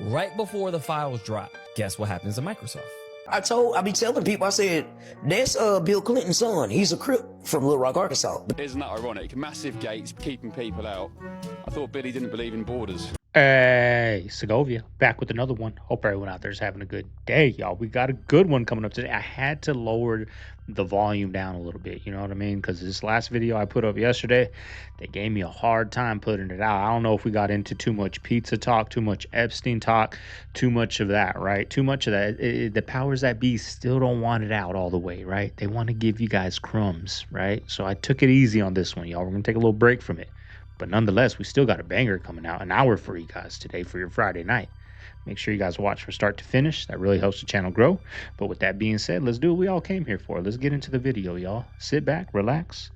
right before the files drop. Guess what happens to Microsoft? I be telling people, I said, that's Bill Clinton's son. He's a Crip from Little Rock, Arkansas. Isn't that ironic? Massive gates keeping people out. I thought Billie didn't believe in borders. Hey, Segovia, back with another one. Hope everyone out there is having a good day, y'all. We got a good one coming up today. I had to lower the volume down a little bit, you know what I mean? Because this last video I put up yesterday, they gave me a hard time putting it out. I don't know if we got into too much pizza talk, too much Epstein talk, too much of that, right? Too much of that. The powers that be still don't want it out all the way, right? They want to give you guys crumbs, right? So I took it easy on this one, y'all. We're going to take a little break from it. But nonetheless, we still got a banger coming out, an hour for you guys today for your Friday night. Make sure you guys watch from start to finish. That really helps the channel grow. But with that being said, let's do what we all came here for. Let's get into the video, y'all. Sit back, relax,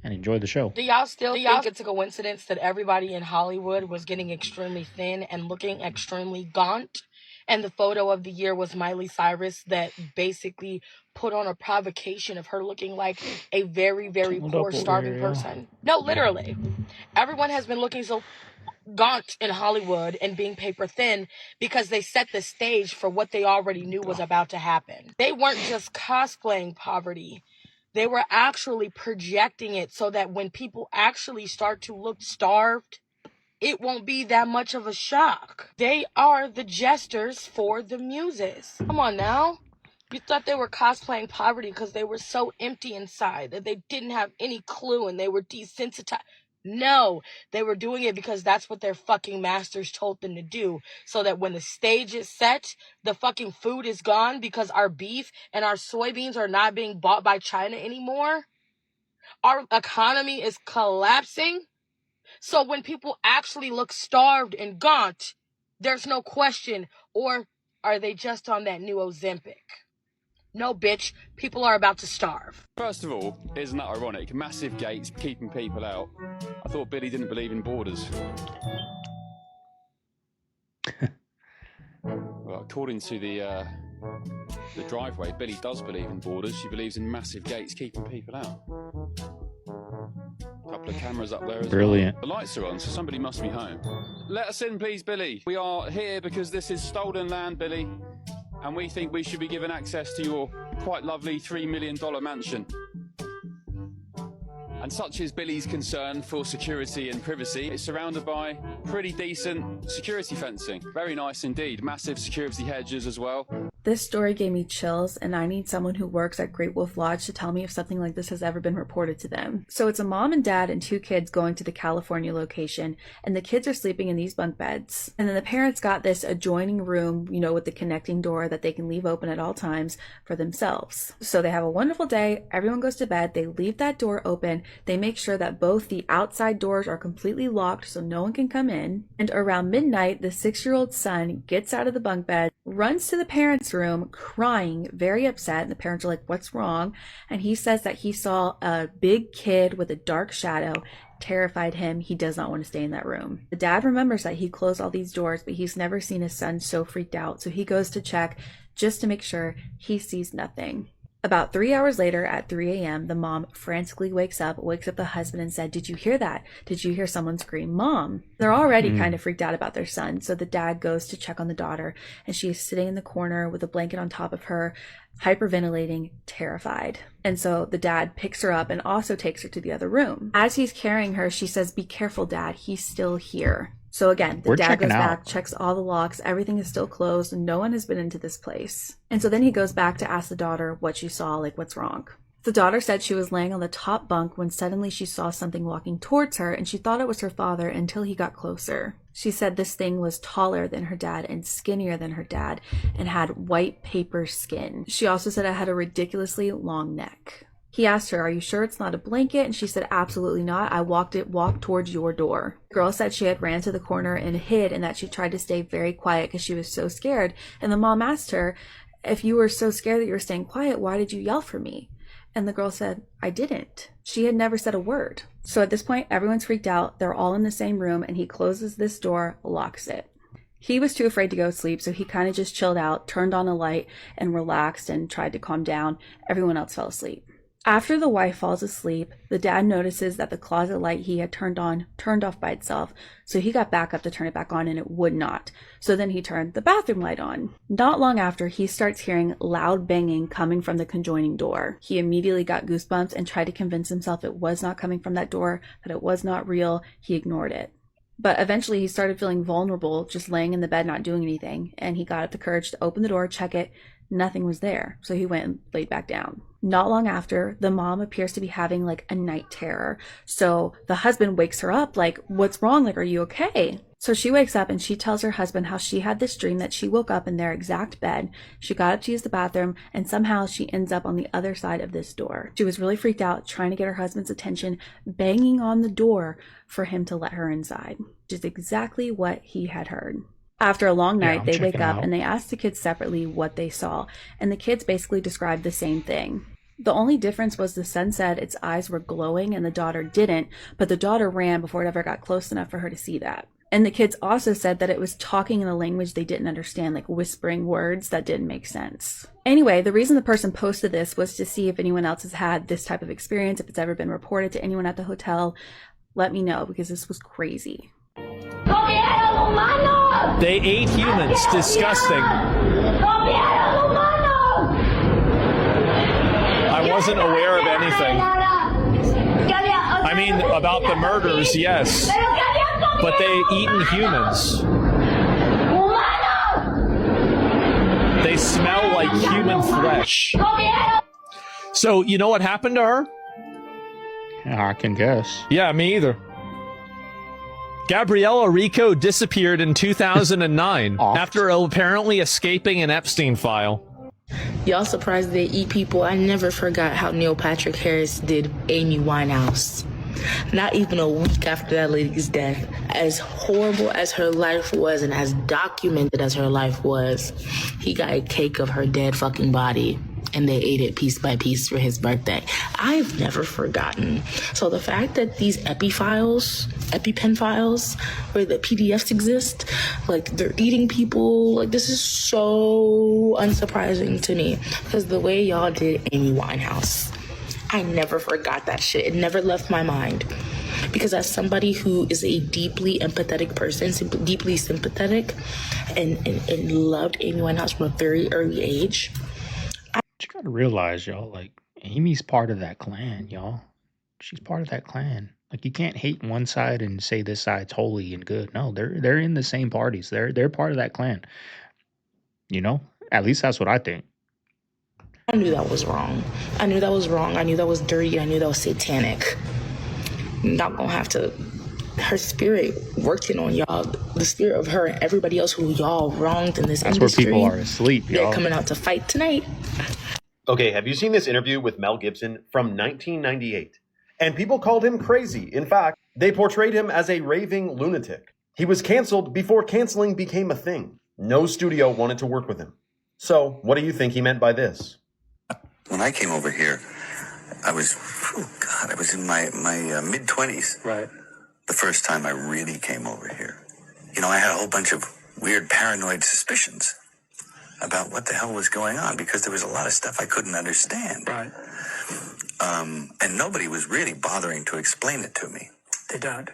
and enjoy the show. Do y'all still think it's a coincidence that everybody in Hollywood was getting extremely thin and looking extremely gaunt? And the photo of the year was Miley Cyrus that basically put on a provocation of her looking like a very, very poor, starving person. No, literally. Everyone has been looking so gaunt in Hollywood and being paper thin because they set the stage for what they already knew was about to happen. They weren't just cosplaying poverty. They were actually projecting it so that when people actually start to look starved, it won't be that much of a shock. They are the jesters for the muses. Come on now. You thought they were cosplaying poverty because they were so empty inside that they didn't have any clue and they were desensitized. No, they were doing it because that's what their fucking masters told them to do. So that when the stage is set, the fucking food is gone because our beef and our soybeans are not being bought by China anymore. Our economy is collapsing. So when people actually look starved and gaunt, there's no question, or are they just on that new Ozempic? No, bitch, people are about to starve. First of all, isn't that ironic? Massive gates keeping people out. I thought Billie didn't believe in borders. Well, according to the driveway, Billie does believe in borders. She believes in massive gates keeping people out. A couple of cameras up there as Brilliant. Well. The lights are on, so somebody must be home. Let us in, please, Billie. We are here because this is stolen land, Billie, and we think we should be given access to your quite lovely $3 million mansion. And such is Billie's concern for security and privacy. It's surrounded by pretty decent security fencing. Very nice indeed. Massive security hedges as well. This story gave me chills, and I need someone who works at Great Wolf Lodge to tell me if something like this has ever been reported to them. So it's a mom and dad and 2 kids going to the California location, and the kids are sleeping in these bunk beds. And then the parents got this adjoining room, you know, with the connecting door that they can leave open at all times for themselves. So they have a wonderful day, everyone goes to bed, they leave that door open, they make sure that both the outside doors are completely locked so no one can come in, and around midnight, the 6-year-old son gets out of the bunk bed, runs to the parents' room crying, very upset, and the parents are like, what's wrong? And he says that he saw a big kid with a dark shadow, terrified him. He does not want to stay in that room. The dad remembers that he closed all these doors, but he's never seen his son so freaked out, so he goes to check just to make sure. He sees nothing. About 3 hours later at 3 a.m., the mom frantically wakes up the husband and said, did you hear that? Did you hear someone scream, Mom? They're already kind of freaked out about their son. So the dad goes to check on the daughter, and she is sitting in the corner with a blanket on top of her, hyperventilating, terrified. And so the dad picks her up and also takes her to the other room. As he's carrying her, she says, be careful, Dad. He's still here. So again, the dad goes back, checks all the locks, everything is still closed, and no one has been into this place. And so then he goes back to ask the daughter what she saw, like what's wrong. The daughter said she was laying on the top bunk when suddenly she saw something walking towards her, and she thought it was her father until he got closer. She said this thing was taller than her dad and skinnier than her dad and had white paper skin. She also said it had a ridiculously long neck. He asked her, are you sure it's not a blanket? And she said, absolutely not. I walked towards your door. The girl said she had ran to the corner and hid, and that she tried to stay very quiet because she was so scared. And the mom asked her, if you were so scared that you were staying quiet, why did you yell for me? And the girl said, I didn't. She had never said a word. So at this point, everyone's freaked out. They're all in the same room, and he closes this door, locks it. He was too afraid to go to sleep, so he kind of just chilled out, turned on a light, and relaxed and tried to calm down. Everyone else fell asleep. After the wife falls asleep, the dad notices that the closet light he had turned on turned off by itself, so he got back up to turn it back on and it would not. So then he turned the bathroom light on. Not long after, he starts hearing loud banging coming from the conjoining door. He immediately got goosebumps and tried to convince himself it was not coming from that door, that it was not real. He ignored it. But eventually he started feeling vulnerable, just laying in the bed not doing anything, and he got up the courage to open the door, check it. Nothing was there, so he went and laid back down. Not long after, the mom appears to be having like a night terror. So the husband wakes her up like, what's wrong? Like, are you okay? So she wakes up and she tells her husband how she had this dream that she woke up in their exact bed. She got up to use the bathroom and somehow she ends up on the other side of this door. She was really freaked out, trying to get her husband's attention, banging on the door for him to let her inside, which is exactly what he had heard. After a long night, they wake up and they ask the kids separately what they saw, and the kids basically described the same thing. The only difference was the son said its eyes were glowing and the daughter didn't, but the daughter ran before it ever got close enough for her to see that. And the kids also said that it was talking in a language they didn't understand, like whispering words that didn't make sense. Anyway, the reason the person posted this was to see if anyone else has had this type of experience, if it's ever been reported to anyone at the hotel. Let me know, because this was crazy. They ate humans. Disgusting. I wasn't aware of anything. I mean, about the murders, yes. But they eaten humans. They smell like human flesh. So, you know what happened to her? I can guess. Yeah, me either. Gabriella Rico disappeared in 2009 after apparently escaping an Epstein file. Y'all surprised they eat people? I never forgot how Neil Patrick Harris did Amy Winehouse. Not even a week after that lady's death. As horrible as her life was and as documented as her life was, he got a cake of her dead fucking body and they ate it piece by piece for his birthday. I've never forgotten. So the fact that these EpiPen files, where the PDFs exist, like they're eating people, like this is so unsurprising to me. Because the way y'all did Amy Winehouse, I never forgot that shit. It never left my mind. Because as somebody who is a deeply empathetic person, deeply sympathetic, and loved Amy Winehouse from a very early age, You gotta realize, y'all, like, Amy's part of that clan, y'all. She's part of that clan. Like, you can't hate one side and say this side's holy and good. No, they're in the same parties. They're part of that clan. You know? At least that's what I think. I knew that was wrong. I knew that was wrong. I knew that was dirty. I knew that was satanic. I'm not gonna have to. Her spirit working on y'all. The spirit of her and everybody else who y'all wronged in this industry. That's where people are asleep, y'all. They're coming out to fight tonight. Okay, have you seen this interview with Mel Gibson from 1998? And people called him crazy. In fact, they portrayed him as a raving lunatic. He was canceled before canceling became a thing. No studio wanted to work with him. So, what do you think he meant by this? When I came over here, I was in my mid-20s. Right. The first time I really came over here. You know, I had a whole bunch of weird paranoid suspicions about what the hell was going on because there was a lot of stuff I couldn't understand. Right. And nobody was really bothering to explain it to me. They don't.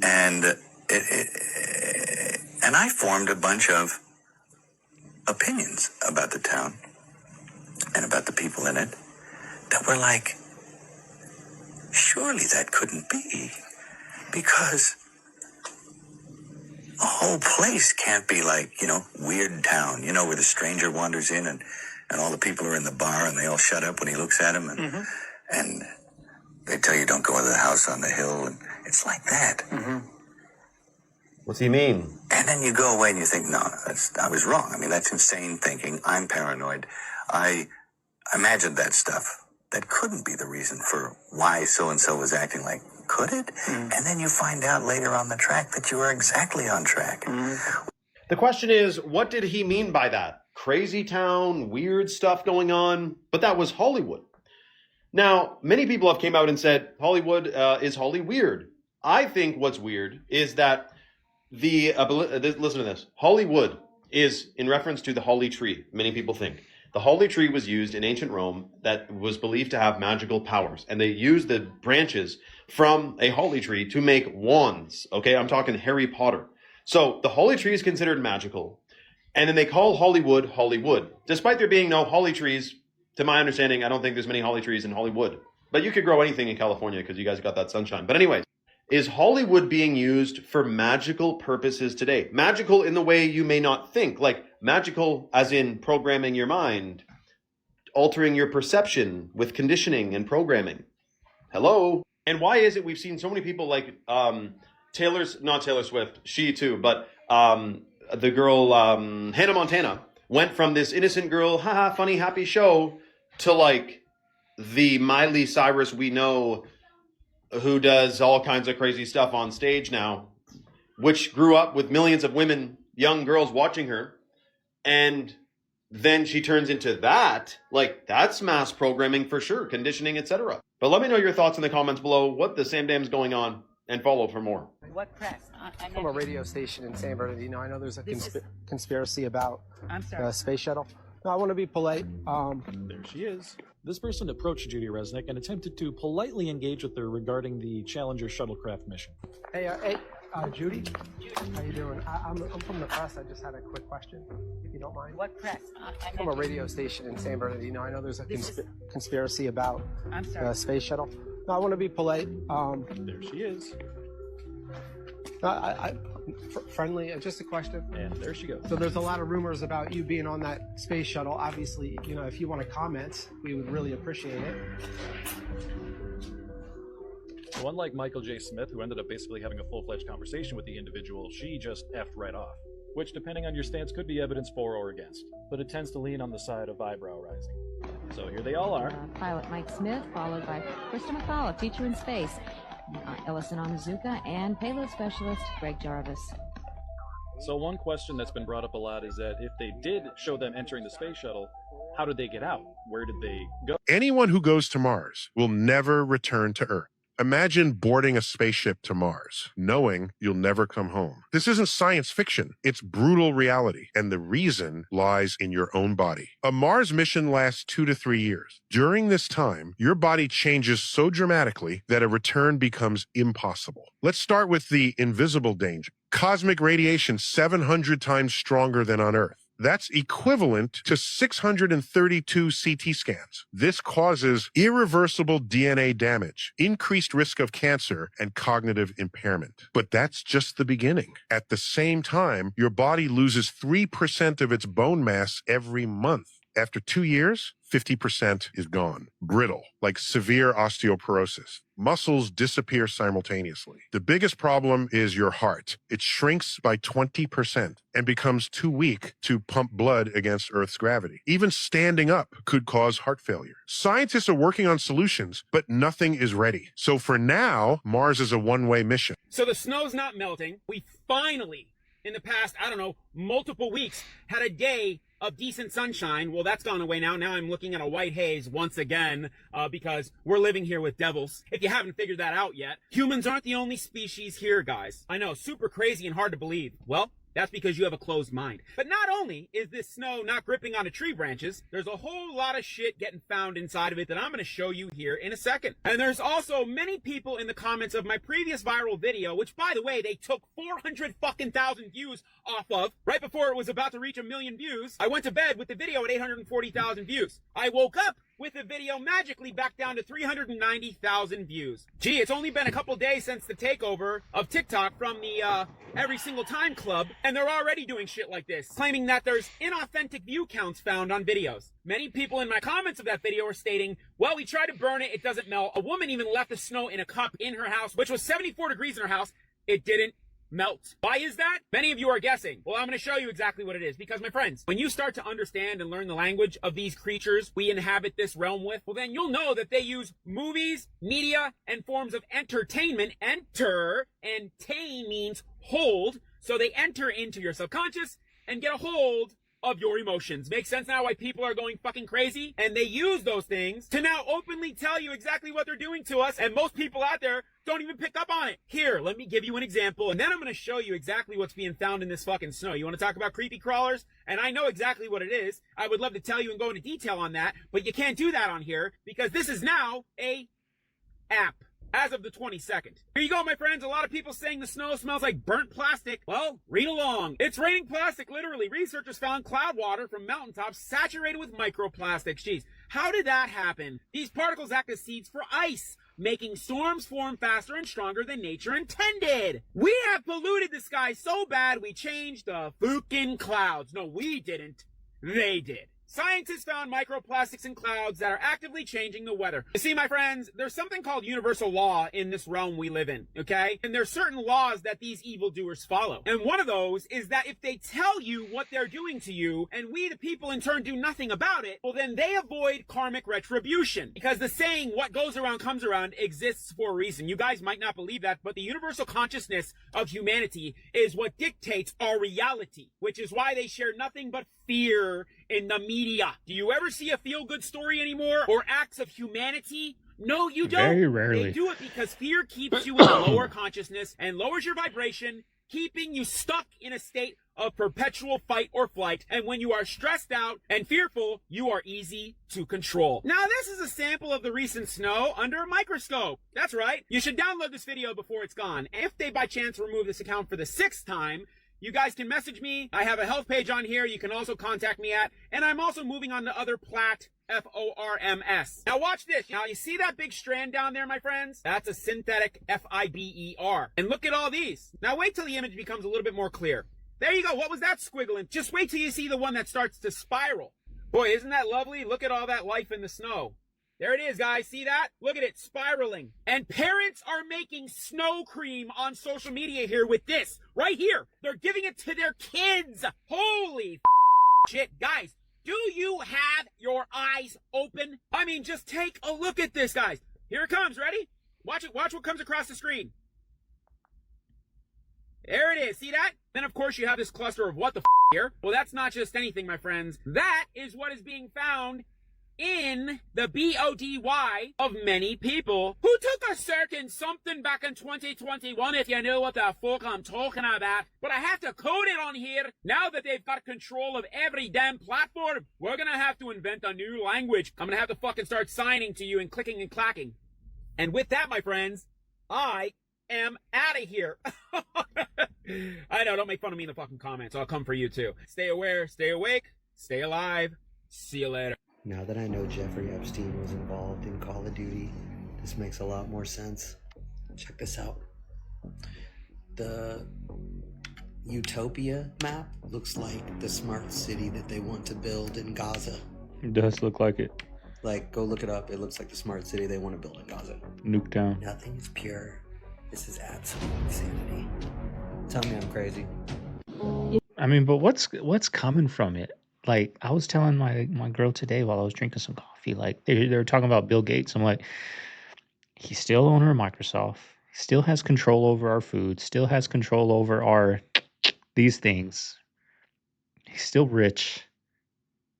And and I formed a bunch of opinions about the town and about the people in it that were like, surely that couldn't be, because a whole place can't be like, you know, Weird Town, you know, where the stranger wanders in and all the people are in the bar and they all shut up when he looks at them and they tell you don't go to the house on the hill, and it's like that. What's he mean? And then you go away and you think, no, I was wrong. I mean, that's insane thinking. I'm paranoid. I imagined that stuff. That couldn't be the reason for why so-and-so was acting like, could it? And then you find out later on the track that you were exactly on track. The question is, what did he mean by that? Crazy town, weird stuff going on? But that was Hollywood. Now, many people have came out and said, Hollywood is wholly weird. I think what's weird is that listen to this. Hollywood is in reference to the holly tree, many people think. The holly tree was used in ancient Rome that was believed to have magical powers. And they used the branches from a holly tree to make wands. Okay, I'm talking Harry Potter. So the holly tree is considered magical. And then they call Hollywood, Hollywood. Despite there being no holly trees, to my understanding, I don't think there's many holly trees in Hollywood. But you could grow anything in California because you guys got that sunshine. But anyways, is Hollywood being used for magical purposes today? Magical in the way you may not think. Like magical as in programming your mind, altering your perception with conditioning and programming. Hello? And why is it we've seen so many people like not Taylor Swift, she too, but the girl Hannah Montana went from this innocent girl, haha, funny, happy show to like the Miley Cyrus we know who does all kinds of crazy stuff on stage now, which grew up with millions of women, young girls watching her. And then she turns into that. Like, that's mass programming for sure, conditioning, etc. But let me know your thoughts in the comments below. What the Sam Dam's going on, and follow for more. What press? From a radio station in San Bernardino. I know there's a conspiracy about the space shuttle. No, I want to be polite. There she is. This person approached Judy Resnick and attempted to politely engage with her regarding the Challenger shuttlecraft mission. Hey, Judy? How you doing? I'm from the press. I just had a quick question, if you don't mind. What press? From a radio station in San Bernardino. I know there's a conspiracy about the space shuttle. No, I want to be polite. There she is. Friendly, just a question. And there she goes. So there's a lot of rumors about you being on that space shuttle. Obviously, you know, if you want to comment, we would really appreciate it. So unlike Michael J. Smith, who ended up basically having a full-fledged conversation with the individual, she just effed right off. Which, depending on your stance, could be evidence for or against. But it tends to lean on the side of eyebrow rising. So here they all are. Pilot Mike Smith, followed by Krista McFall, teacher in space, Ellison Onizuka, and payload specialist Greg Jarvis. So one question that's been brought up a lot is that if they did show them entering the space shuttle, how did they get out? Where did they go? Anyone who goes to Mars will never return to Earth. Imagine boarding a spaceship to Mars, knowing you'll never come home. This isn't science fiction. It's brutal reality, and the reason lies in your own body. A Mars mission lasts 2 to 3 years. During this time, your body changes so dramatically that a return becomes impossible. Let's start with the invisible danger. Cosmic radiation 700 times stronger than on Earth. That's equivalent to 632 CT scans. This causes irreversible DNA damage, increased risk of cancer, and cognitive impairment. But that's just the beginning. At the same time, your body loses 3% of its bone mass every month. After 2 years, 50% is gone. Brittle, like severe osteoporosis. Muscles disappear simultaneously. The biggest problem is your heart. It shrinks by 20% and becomes too weak to pump blood against Earth's gravity. Even standing up could cause heart failure. Scientists are working on solutions, but nothing is ready. So for now, Mars is a one-way mission. So the snow's not melting. We finally, in the past, multiple weeks, had a day of decent sunshine. Well, that's gone away now. Now I'm looking at a white haze once again because we're living here with devils. If you haven't figured that out yet, humans aren't the only species here, guys. I know, super crazy and hard to believe. Well, that's because you have a closed mind. But not only is this snow not gripping onto tree branches, there's a whole lot of shit getting found inside of it that I'm going to show you here in a second. And there's also many people in the comments of my previous viral video, which by the way, they took 400,000 views off of right before it was about to reach 1 million views. I went to bed with the video at 840,000 views. I woke up with the video magically back down to 390,000 views. Gee, it's only been a couple days since the takeover of TikTok from the Every Single Time Club, and they're already doing shit like this, claiming that there's inauthentic view counts found on videos. Many people in my comments of that video are stating, well, we tried to burn it, it doesn't melt. A woman even left the snow in a cup in her house, which was 74 degrees in her house. It didn't melt. Why is that? Many of you are guessing. Well, I'm going to show you exactly what it is. Because, my friends, when you start to understand and learn the language of these creatures we inhabit this realm with, well, then you'll know that they use movies, media, and forms of entertainment. Enter, and tain means hold. So they enter into your subconscious and get a hold of your emotions. Makes sense now why people are going fucking crazy? And they use those things to now openly tell you exactly what they're doing to us, and most people out there don't even pick up on it. Here, let me give you an example, and then I'm going to show you exactly what's being found in this fucking snow. You want to talk about creepy crawlers? And I know exactly what it is. I would love to tell you and go into detail on that, but you can't do that on here because this is now a app. As of the 22nd. Here you go, my friends. A lot of people saying the snow smells like burnt plastic. Well, read along. It's raining plastic, literally. Researchers found cloud water from mountaintops saturated with microplastics. Jeez, how did that happen? These particles act as seeds for ice, making storms form faster and stronger than nature intended. We have polluted the sky so bad we changed the fucking clouds. No, we didn't. They did. Scientists found microplastics in clouds that are actively changing the weather. You see, my friends, there's something called universal law in this realm we live in, okay? And there's certain laws that these evildoers follow. And one of those is that if they tell you what they're doing to you, and we the people in turn do nothing about it, well then they avoid karmic retribution. Because the saying, what goes around comes around, exists for a reason. You guys might not believe that, but the universal consciousness of humanity is what dictates our reality, which is why they share nothing but fear in the media. Do you ever see a feel-good story anymore or acts of humanity? No, you don't. Very rarely. They do it because fear keeps you in a lower consciousness and lowers your vibration, keeping you stuck in a state of perpetual fight or flight. And when you are stressed out and fearful, you are easy to control. Now, this is a sample of the recent snow under a microscope. That's right. You should download this video before it's gone. If they by chance remove this account for the 6th time, you guys can message me. I have a health page on here you can also contact me at. And I'm also moving on to other plat, F-O-R-M-S. Now watch this. Now you see that big strand down there, my friends? That's a synthetic F-I-B-E-R. And look at all these. Now wait till the image becomes a little bit more clear. There you go. What was that squiggling? Just wait till you see the one that starts to spiral. Boy, isn't that lovely? Look at all that life in the snow. There it is, guys. See that? Look at it spiraling. And parents are making snow cream on social media here with this. Right here. They're giving it to their kids. Holy shit. Guys, do you have your eyes open? I mean, just take a look at this, guys. Here it comes. Ready? Watch it. Watch what comes across the screen. There it is. See that? Then, of course, you have this cluster of what the here. Well, that's not just anything, my friends. That is what is being found in the BODY of many people who took a certain something back in 2021, if you know what the fuck I'm talking about. But I have to code it on here. Now that they've got control of every damn platform, we're gonna have to invent a new language. I'm gonna have to fucking start signing to you and clicking and clacking. And with that, my friends, I am out of here. I know, don't make fun of me in the fucking comments. I'll come for you too. Stay aware, stay awake, stay alive. See you later. Now that I know Jeffrey Epstein was involved in Call of Duty, this makes a lot more sense. Check this out. The Utopia map looks like the smart city that they want to build in Gaza. It does look like it. Like, go look it up. It looks like the smart city they want to build in Gaza. Nuketown. Nothing is pure. This is absolute insanity. Tell me I'm crazy. I mean, but what's coming from it? Like, I was telling my girl today while I was drinking some coffee, like they were talking about Bill Gates. I'm like, he's still owner of Microsoft, still has control over our food, still has control over our these things. He's still rich.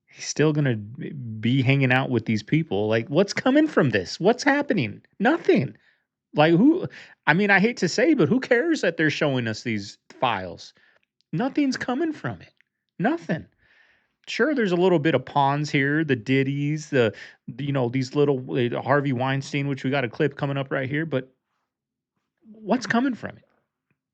He's still gonna be hanging out with these people. Like, what's coming from this? What's happening? Nothing. Like, who? I mean, I hate to say, but who cares that they're showing us these files? Nothing's coming from it. Nothing. Sure, there's a little bit of pawns here, the Diddies, these little Harvey Weinstein, which we got a clip coming up right here. But what's coming from it?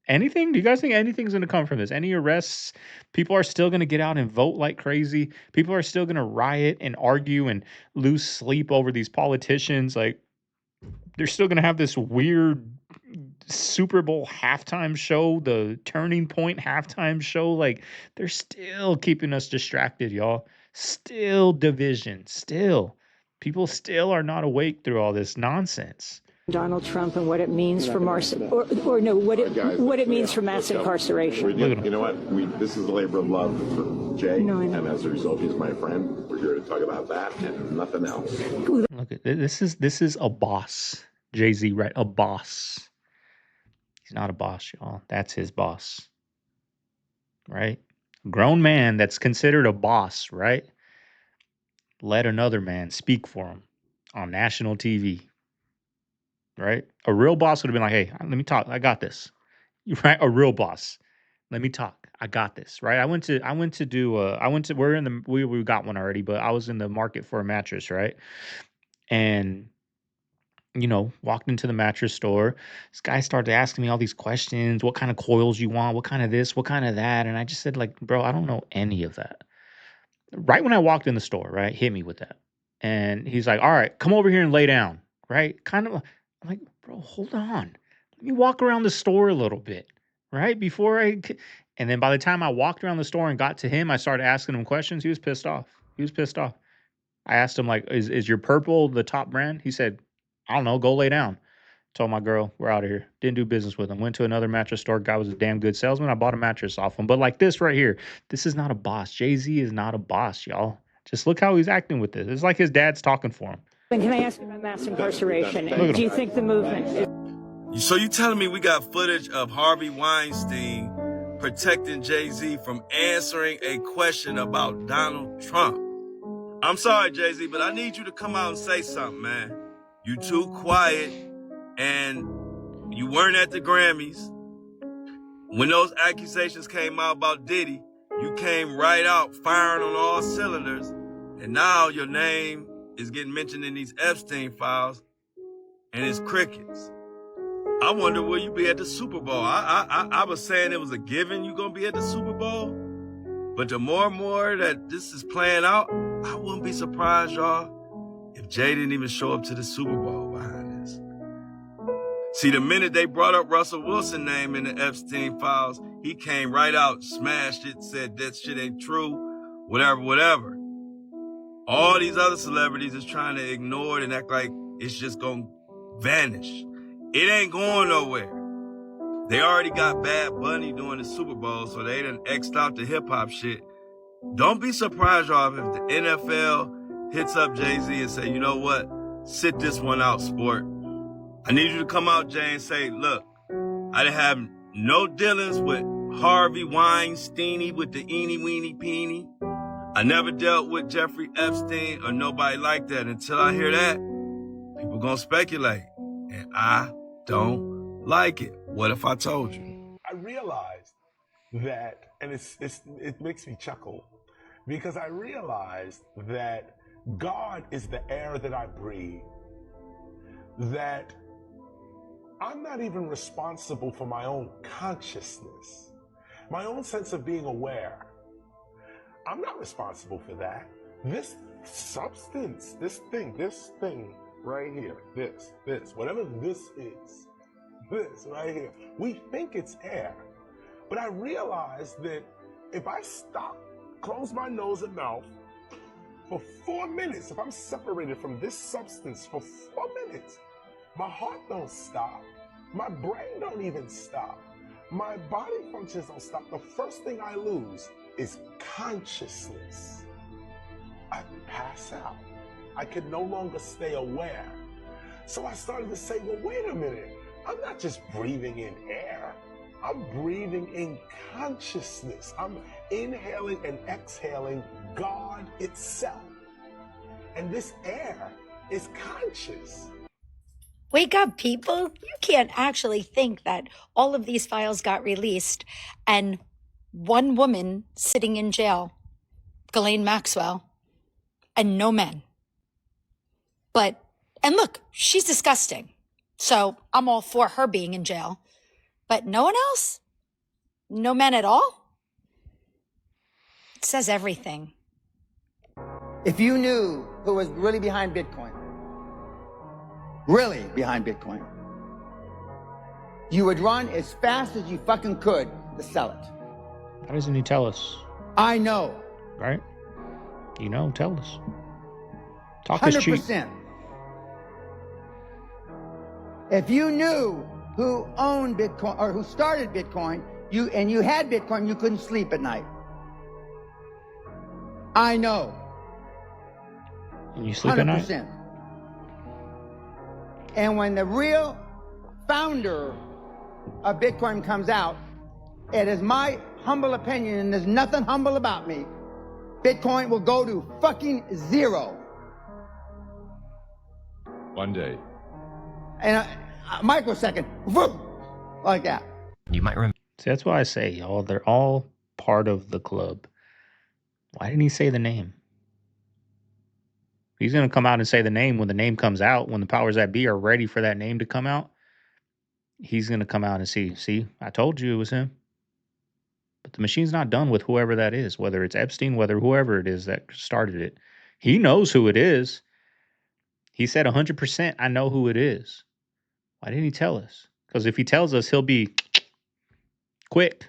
Anything? Do you guys think anything's going to come from this? Any arrests? People are still going to get out and vote like crazy. People are still going to riot and argue and lose sleep over these politicians. Like, they're still going to have this weird Super Bowl halftime show, the Turning Point halftime show. Like, they're still keeping us distracted, y'all. Still division. Still. People still are not awake through all this nonsense. Donald Trump and what it means for mass for mass incarceration. You know what? This is a labor of love for Jay, and as a result, he's my friend. We're here to talk about that and nothing else. Look at this is a boss. Jay-Z, right? A boss. He's not a boss, y'all. That's his boss. Right? Grown man that's considered a boss, right? Let another man speak for him on national TV, right? A real boss would have been like, hey, let me talk. I got this. Right? A real boss. Let me talk. I got this, right? we got one already, but I was in the market for a mattress, right? And walked into the mattress store. This guy started asking me all these questions. What kind of coils you want? What kind of this? What kind of that? And I just said, like, bro, I don't know any of that. Right when I walked in the store, right, hit me with that. And he's like, all right, come over here and lay down, right? I'm like, bro, hold on. Let me walk around the store a little bit, right? And then by the time I walked around the store and got to him, I started asking him questions. He was pissed off. I asked him, like, is your purple the top brand? He said, I don't know, go lay down. Told my girl, we're out of here. Didn't do business with him. Went to another mattress store. Guy was a damn good salesman. I bought a mattress off him. But like this right here, this is not a boss. Jay-Z is not a boss, y'all. Just look how he's acting with this. It's like his dad's talking for him. And can I ask you about mass incarceration? Do you think the movement is... So you telling me we got footage of Harvey Weinstein protecting Jay-Z from answering a question about Donald Trump? I'm sorry, Jay-Z, but I need you to come out and say something, man. You too quiet, and you weren't at the Grammys. When those accusations came out about Diddy, you came right out firing on all cylinders, and now your name is getting mentioned in these Epstein files, and it's crickets. I wonder will you be at the Super Bowl? I was saying it was a given you gonna be at the Super Bowl, but the more and more that this is playing out, I wouldn't be surprised, y'all, if Jay didn't even show up to the Super Bowl behind this. See, the minute they brought up Russell Wilson's name in the Epstein files, he came right out, smashed it, said that shit ain't true, whatever. All these other celebrities is trying to ignore it and act like it's just gonna vanish. It ain't going nowhere. They already got Bad Bunny doing the Super Bowl, so they done X'd out the hip-hop shit. Don't be surprised, y'all, if the NFL hits up Jay-Z and say, you know what, sit this one out, sport. I need you to come out, Jay, and say, look, I didn't have no dealings with Harvey Weinstein with the eeny, weeny, peeny. I never dealt with Jeffrey Epstein or nobody like that. Until I hear that, people gonna speculate. And I don't like it. What if I told you? I realized that, and it makes me chuckle, because I realized that God is the air that I breathe, that I'm not even responsible for my own consciousness, my own sense of being aware. I'm not responsible for that. This substance, this thing right here, this, whatever this is, this right here, we think it's air. But I realize that if I stop, close my nose and mouth for 4 minutes, if I'm separated from this substance for 4 minutes, my heart don't stop. My brain don't even stop. My body functions don't stop. The first thing I lose is consciousness. I pass out. I could no longer stay aware. So I started to say, well, wait a minute. I'm not just breathing in air. I'm breathing in consciousness. I'm inhaling and exhaling God itself. And this air is conscious. Wake up, people. You can't actually think that all of these files got released and one woman sitting in jail, Ghislaine Maxwell, and no men. And look, she's disgusting. So I'm all for her being in jail. But no one else? No men at all? It says everything. If you knew who was really behind Bitcoin, you would run as fast as you fucking could to sell it. Why doesn't he tell us? I know. Right? Tell us. Talk is cheap. 100%. If you knew who owned Bitcoin or who started Bitcoin, and you had Bitcoin, you couldn't sleep at night. I know. And you sleep 100%. At night? And when the real founder of Bitcoin comes out, it is my humble opinion, and there's nothing humble about me, Bitcoin will go to fucking zero. One day. And a microsecond, whoop, like that. You might remember. See, that's why I say, y'all, they're all part of the club. Why didn't he say the name? He's going to come out and say the name when the name comes out, when the powers that be are ready for that name to come out. He's going to come out and see, I told you it was him. But the machine's not done with whoever that is, whether it's Epstein, whether whoever it is that started it. He knows who it is. He said 100%, I know who it is. Why didn't he tell us? Because if he tells us, he'll be quick.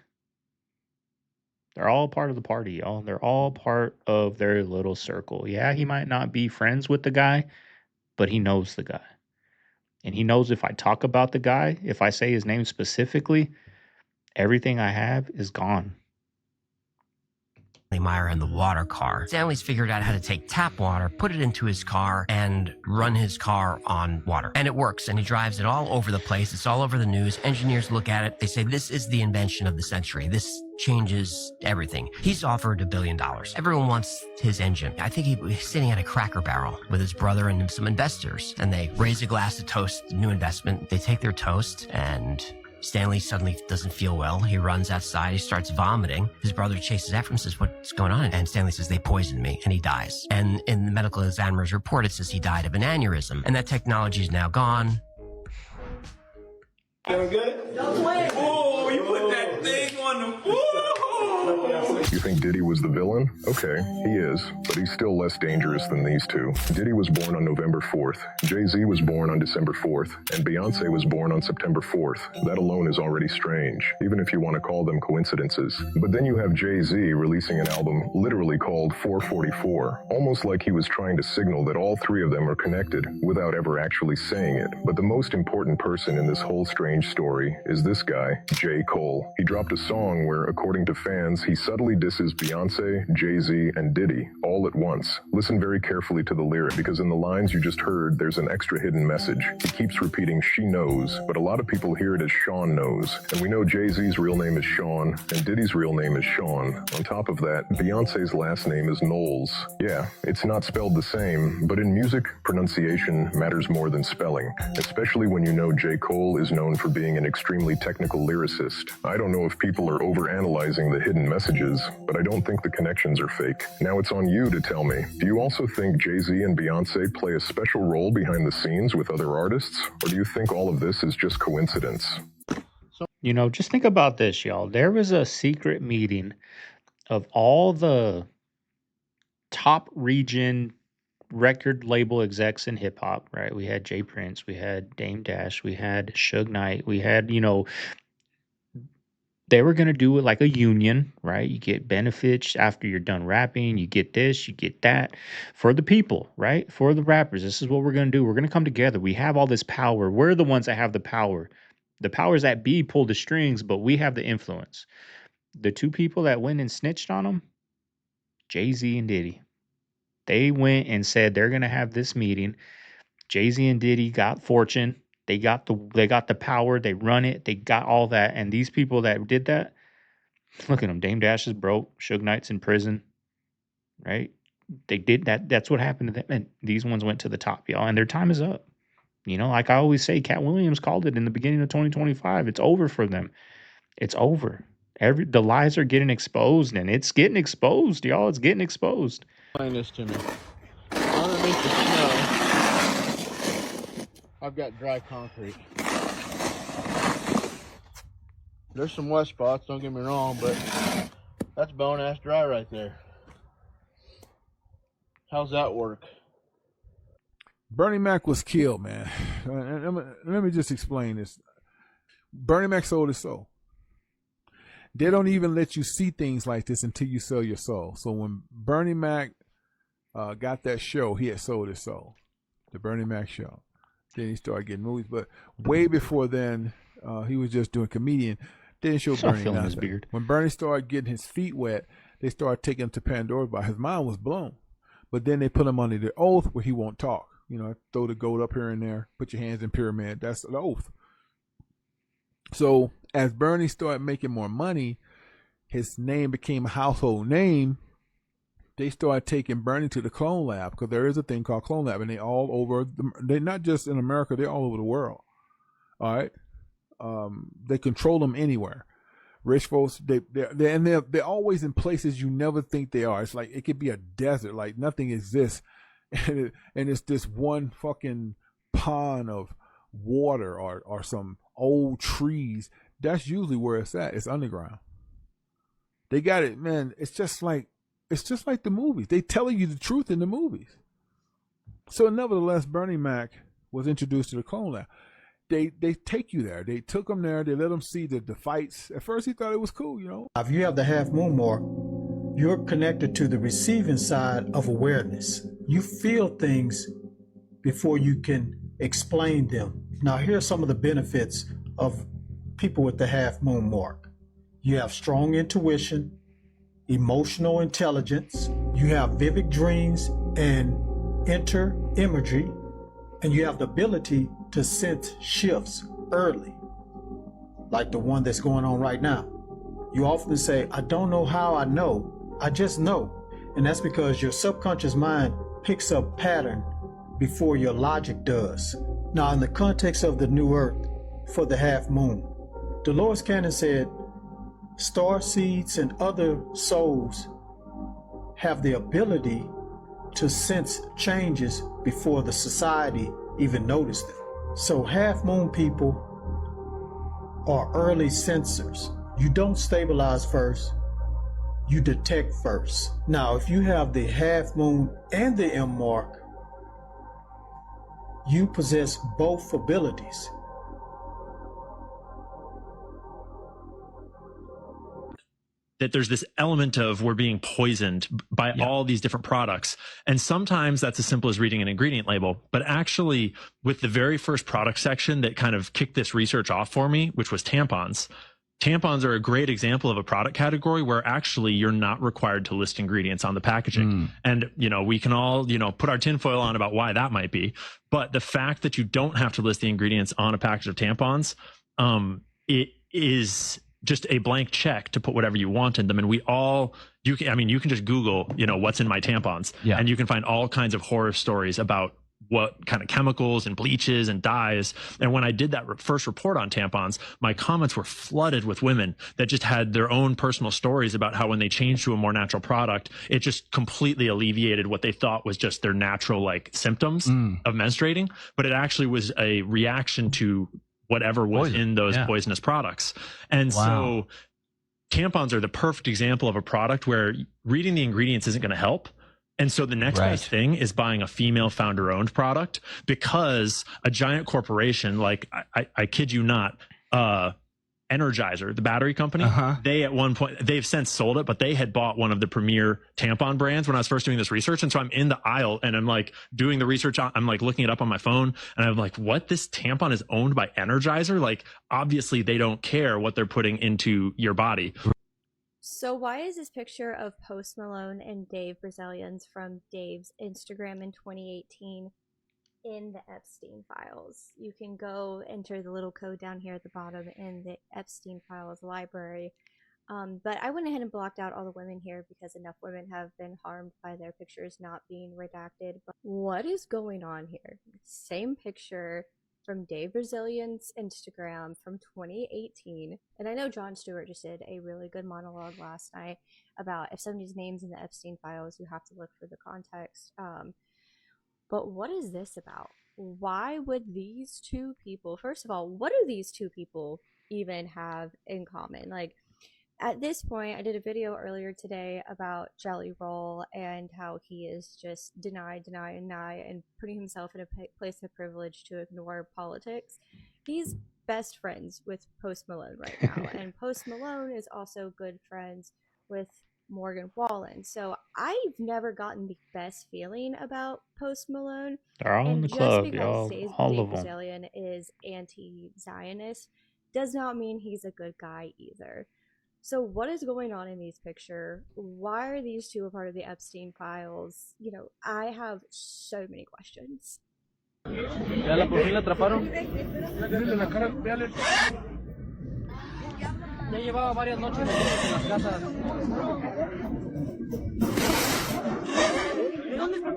They're all part of the party, y'all. They're all part of their little circle. Yeah, he might not be friends with the guy, but he knows the guy. And he knows if I talk about the guy, if I say his name specifically, everything I have is gone. Meyer and the water car. Stanley's figured out how to take tap water, put it into his car, and run his car on water. And it works, and he drives it all over the place. It's all over the news. Engineers look at it. They say, this is the invention of the century. This changes everything. He's offered $1 billion. Everyone wants his engine. I think he's sitting at a Cracker Barrel with his brother and some investors. And they raise a glass to toast the new investment. They take their toast, and Stanley suddenly doesn't feel well. He runs outside. He starts vomiting. His brother chases after him and says, what's going on? And Stanley says, they poisoned me. And he dies. And in the medical examiner's report, it says he died of an aneurysm. And that technology is now gone. Feeling good? Oh, you put that thing on the... You think Diddy was the villain? Okay, he is, but he's still less dangerous than these two. Diddy was born on November 4th, Jay-Z was born on December 4th, and Beyonce was born on September 4th. That alone is already strange, even if you want to call them coincidences. But then you have Jay-Z releasing an album literally called 444, almost like he was trying to signal that all three of them are connected without ever actually saying it. But the most important person in this whole strange story is this guy, J. Cole. He dropped a song where, according to fans, he subtly disses Beyonce, Jay-Z, and Diddy all at once. Listen very carefully to the lyric, because in the lines you just heard, there's an extra hidden message. He keeps repeating she knows, but a lot of people hear it as Shawn knows. And we know Jay-Z's real name is Shawn, and Diddy's real name is Shawn. On top of that, Beyonce's last name is Knowles. Yeah, it's not spelled the same, but in music, pronunciation matters more than spelling, especially when you know J. Cole is known for being an extremely technical lyricist. I don't know if people are overanalyzing the hidden messages, but I don't think the connections are fake. Now it's on you to tell me. Do you also think Jay-Z and Beyonce play a special role behind the scenes with other artists? Or do you think all of this is just coincidence? You know, just think about this, y'all. There was a secret meeting of all the top region record label execs in hip hop, right? We had Jay Prince, we had Dame Dash, we had Suge Knight, we had, they were going to do it like a union, right? You get benefits after you're done rapping. You get this, you get that for the people, right? For the rappers. This is what we're going to do. We're going to come together. We have all this power. We're the ones that have the power. The powers that be pull the strings, but we have the influence. The two people that went and snitched on them, Jay-Z and Diddy. They went and said they're going to have this meeting. Jay-Z and Diddy got fortune. They got the power. They run it. They got all that. And these people that did that, look at them. Dame Dash is broke. Suge Knight's in prison, right? They did that. That's what happened to them. And these ones went to the top, y'all. And their time is up. Like I always say, Cat Williams called it in the beginning of 2025. It's over for them. It's over. The lies are getting exposed, and it's getting exposed, y'all. It's getting exposed. Explain this to me. Underneath the snow, I've got dry concrete. There's some wet spots, don't get me wrong, but that's bone-ass dry right there. How's that work? Bernie Mac was killed, man. Let me just explain this. Bernie Mac sold his soul. They don't even let you see things like this until you sell your soul. So when Bernie Mac got that show, he had sold his soul. The Bernie Mac show. Then he started getting movies. But way before then, he was just doing comedian. They didn't show Bernie nothing. His beard. When Bernie started getting his feet wet, they started taking him to Pandora's box. His mind was blown. But then they put him under the oath where he won't talk. Throw the gold up here and there. Put your hands in pyramid. That's the oath. So as Bernie started making more money, his name became a household name, they started taking Bernie to the clone lab, because there is a thing called clone lab, and they all over. They're not just in America; they're all over the world. All right, they control them anywhere. Rich folks, they're always in places you never think they are. It's like it could be a desert, like nothing exists, and it's this one fucking pond of water or some old trees. That's usually where it's at. It's underground. They got it, man. It's just like the movies. They telling you the truth in the movies. So nevertheless, Bernie Mac was introduced to the clone lab. They take you there. They took him there. They let him see the fights. At first, he thought it was cool, you know. If you have the half moon mark, you're connected to the receiving side of awareness. You feel things before you can explain them. Now, here are some of the benefits of people with the half moon mark. You have strong intuition, emotional intelligence, you have vivid dreams and enter imagery, and you have the ability to sense shifts early, like the one that's going on right now. You often say, I don't know how I know, I just know. And that's because your subconscious mind picks up pattern before your logic does. Now, in the context of the new earth for the half moon, Dolores Cannon said, star seeds and other souls have the ability to sense changes before the society even noticed them. So half moon people are early sensors. You don't stabilize first, you detect first. Now, if you have the half moon and the M mark, you possess both abilities. That there's this element of we're being poisoned by all these different products. And sometimes that's as simple as reading an ingredient label. But actually, with the very first product section that kind of kicked this research off for me, which was tampons. Tampons are a great example of a product category where actually you're not required to list ingredients on the packaging. And, you know, we can all, you know, put our tinfoil on about why that might be. But the fact that you don't have to list the ingredients on a package of tampons, it is just a blank check to put whatever you want in them. And we all, you can just Google, you know, what's in my tampons, and you can find all kinds of horror stories about what kind of chemicals and bleaches and dyes. And when I did that first report on tampons, my comments were flooded with women that just had their own personal stories about how when they changed to a more natural product, it just completely alleviated what they thought was just their natural like symptoms of menstruating. But it actually was a reaction to whatever was in those poisonous products. And so tampons are the perfect example of a product where reading the ingredients isn't going to help. And so the next best thing is buying a female founder owned product, because a giant corporation, like I kid you not, Energizer, the battery company, they at one point, they've since sold it, but they had bought one of the premier tampon brands when I was first doing this research. And so I'm in the aisle and I'm like doing the research. I'm like looking it up on my phone and I'm like, what? This tampon is owned by Energizer? Like, obviously they don't care what they're putting into your body. So why is this picture of Post Malone and Dave Brazilians from Dave's Instagram in 2018 in the Epstein files? You can go enter the little code down here at the bottom in the Epstein files library. But I went ahead and blocked out all the women here because enough women have been harmed by their pictures not being redacted. But what is going on here? Same picture from Dave Brazilian's Instagram from 2018. And I know Jon Stewart just did a really good monologue last night about if somebody's name's in the Epstein files, you have to look for the context. But what is this about? Why would these two people, first of all, what do these two people even have in common? Like, at this point, I did a video earlier today about Jelly Roll and how he is just deny, and putting himself in a place of privilege to ignore politics. He's best friends with Post Malone right now, and Post Malone is also good friends with Morgan Wallen. So I've never gotten the best feeling about Post Malone. They're all in the club, y'all. All of them. Brazilian is anti-Zionist does not mean he's a good guy either. So what is going on in these pictures? Why are these two a part of the Epstein files? You know, I have so many questions. Ya llevaba varias noches metidos en las casas. ¿De dónde está?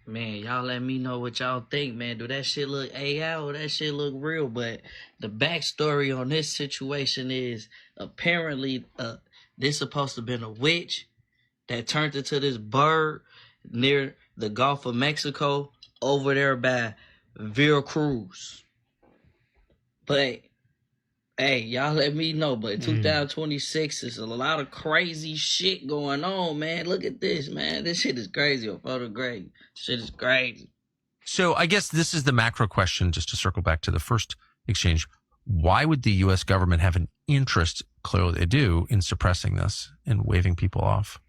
Man, y'all let me know what y'all think, man. Do that shit look AI or that shit look real? But the backstory on this situation is apparently this supposed to have been a witch that turned into this bird near the Gulf of Mexico over there by Veracruz. But hey, y'all let me know. But 2026 is a lot of crazy shit going on, man. Look at this, man. This shit is crazy. On photograph, shit is crazy. So I guess this is the macro question, just to circle back to the first exchange. Why would the U.S. government have an interest, clearly they do, in suppressing this and waving people off?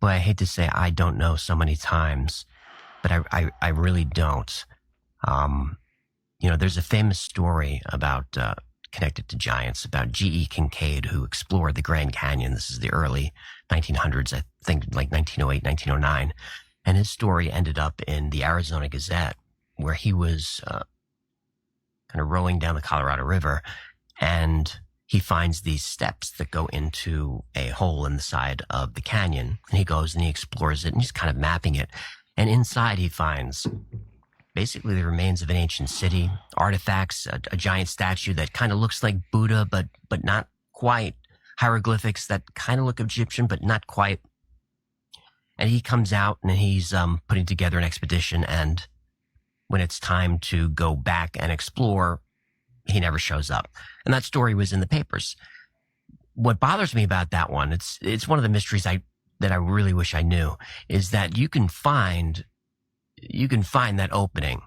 Boy, I hate to say I don't know so many times, but I really don't. You know, there's a famous story about, connected to giants, about G.E. Kincaid, who explored the Grand Canyon. This is the early 1900s, I think like 1908, 1909. And his story ended up in the Arizona Gazette, where he was kind of rowing down the Colorado River, and he finds these steps that go into a hole in the side of the canyon. And he goes and he explores it, and he's kind of mapping it. And inside he finds basically the remains of an ancient city, artifacts, a giant statue that kind of looks like Buddha, but not quite, hieroglyphics that kind of look Egyptian, but not quite. And he comes out and he's putting together an expedition, and when it's time to go back and explore, he never shows up. And that story was in the papers. What bothers me about that one, it's one of the mysteries that I really wish I knew, is that you can find that opening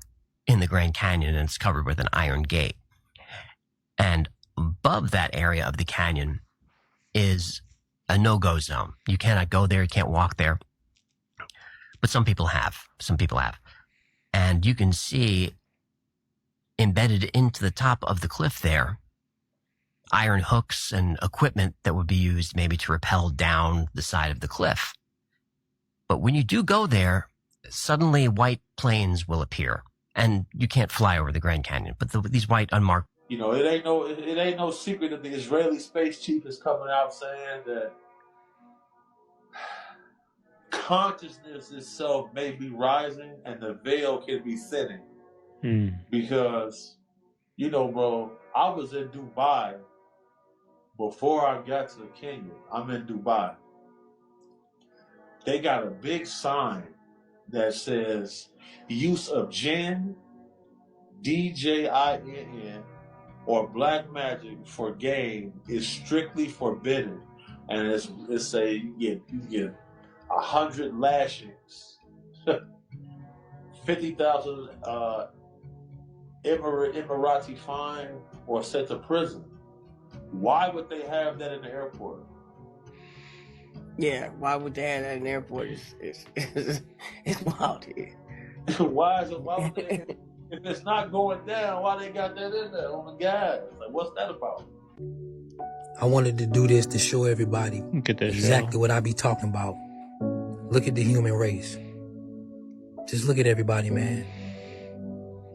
in the Grand Canyon, and it's covered with an iron gate. And above that area of the canyon is a no-go zone. You cannot go there. You can't walk there. But some people have. And you can see embedded into the top of the cliff there, iron hooks and equipment that would be used maybe to rappel down the side of the cliff. But when you do go there, suddenly white planes will appear, and you can't fly over the Grand Canyon. But these white unmarked. You know, it ain't no secret that the Israeli space chief is coming out saying that consciousness itself may be rising and the veil can be thinning. Because, you know, bro, I was in Dubai before I got to Kenya. I'm in Dubai. They got a big sign that says use of jinn, DJINN, or black magic for gain is strictly forbidden, and it's a you get 100 lashings, 50,000 Emirati fine, or sent to prison. Why would they have that in the airport? Yeah, why would they have that in the airport? It's wild here. Why would they, if it's not going down, why they got that in there on the guys? Like, what's that about? I wanted to do this to show everybody exactly what I be talking about. Look at the human race. Just look at everybody, man.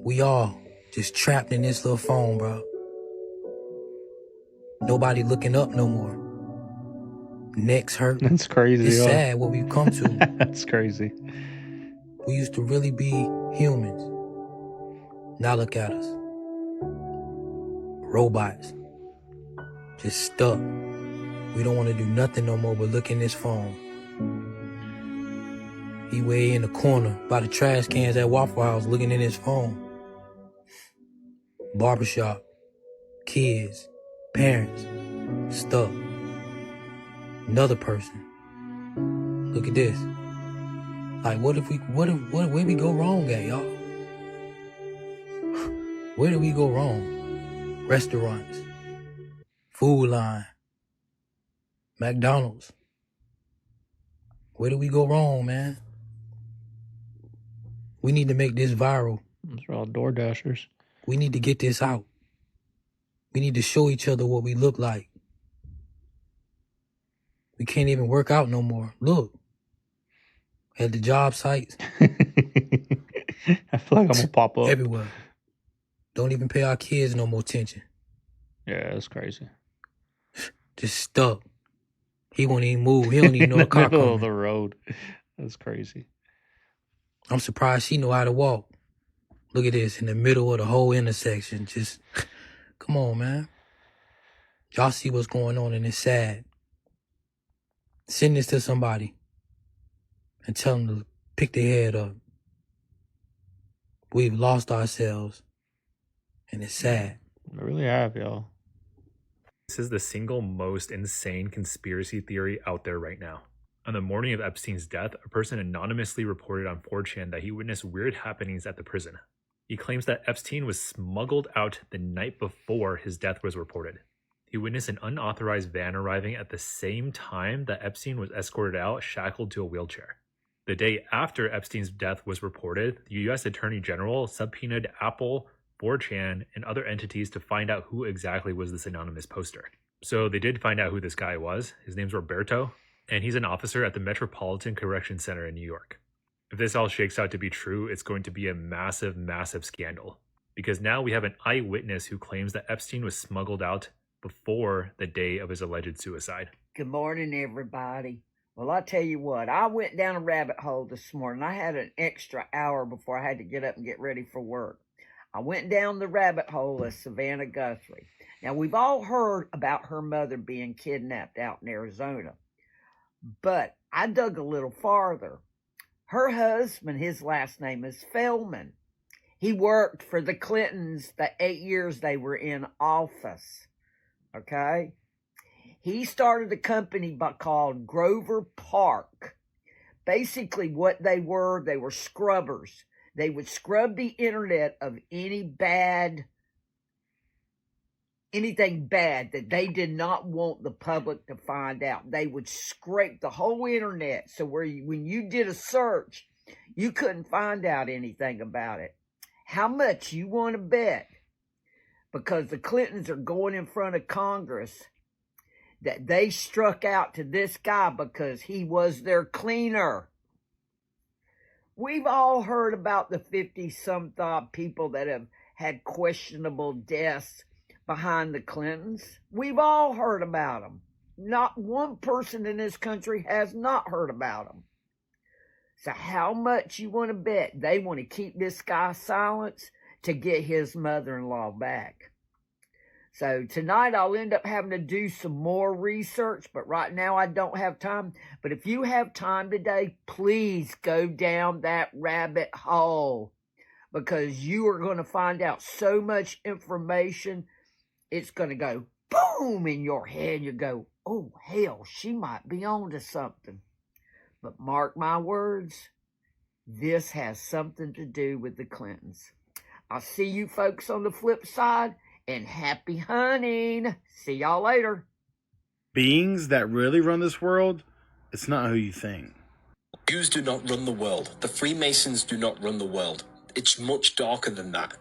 We all just trapped in this little phone, bro. Nobody looking up no more. Necks hurt. That's crazy. It's sad what we've come to. That's crazy. We used to really be humans. Now look at us. Robots. Just stuck. We don't want to do nothing no more but look in this phone. He way in the corner by the trash cans at Waffle House looking in his phone. Barbershop. Kids. Parents. Stuck. Another person. Look at this. Like, where we go wrong at, y'all? Where did we go wrong? Restaurants. Food line. McDonald's. Where did we go wrong, man? We need to make this viral. Those are all DoorDashers. We need to get this out. We need to show each other what we look like. We can't even work out no more. Look. At the job sites. I feel like I'm gonna pop up everywhere. Don't even pay our kids no more attention. Yeah, that's crazy. Just stuck. He won't even move. He don't even know In a the car middle coming. of the road. That's crazy. I'm surprised she know how to walk. Look at this, in the middle of the whole intersection. Just, come on, man. Y'all see what's going on and it's sad. Send this to somebody and tell them to pick their head up. We've lost ourselves and it's sad. I really have, y'all. This is the single most insane conspiracy theory out there right now. On the morning of Epstein's death, a person anonymously reported on 4chan that he witnessed weird happenings at the prison. He claims that Epstein was smuggled out the night before his death was reported. He witnessed an unauthorized van arriving at the same time that Epstein was escorted out, shackled to a wheelchair. The day after Epstein's death was reported, the U.S. Attorney General subpoenaed Apple, 4chan, and other entities to find out who exactly was this anonymous poster. So they did find out who this guy was. His name's Roberto, and he's an officer at the Metropolitan Correction Center in New York. If this all shakes out to be true, it's going to be a massive, massive scandal. Because now we have an eyewitness who claims that Epstein was smuggled out before the day of his alleged suicide. Good morning, everybody. Well, I tell you what, I went down a rabbit hole this morning. I had an extra hour before I had to get up and get ready for work. I went down the rabbit hole of Savannah Guthrie. Now, we've all heard about her mother being kidnapped out in Arizona. But I dug a little farther. Her husband, his last name is Feldman. He worked for the Clintons the 8 years they were in office. Okay? He started a company called Grover Park. Basically, what they were scrubbers. They would scrub the internet of anything bad that they did not want the public to find out. They would scrape the whole internet, so when you did a search, you couldn't find out anything about it. How much you want to bet? Because the Clintons are going in front of Congress that they struck out to this guy because he was their cleaner. We've all heard about the 50-some-odd people that have had questionable deaths behind the Clintons. We've all heard about them. Not one person in this country has not heard about them. So how much you want to bet they want to keep this guy silent to get his mother-in-law back? So tonight I'll end up having to do some more research, but right now I don't have time. But if you have time today, please go down that rabbit hole, because you are going to find out so much information. It's going to go boom in your head. You go, oh, hell, she might be on to something. But mark my words, this has something to do with the Clintons. I'll see you folks on the flip side, and happy hunting. See y'all later. Beings that really run this world, it's not who you think. Jews do not run the world. The Freemasons do not run the world. It's much darker than that.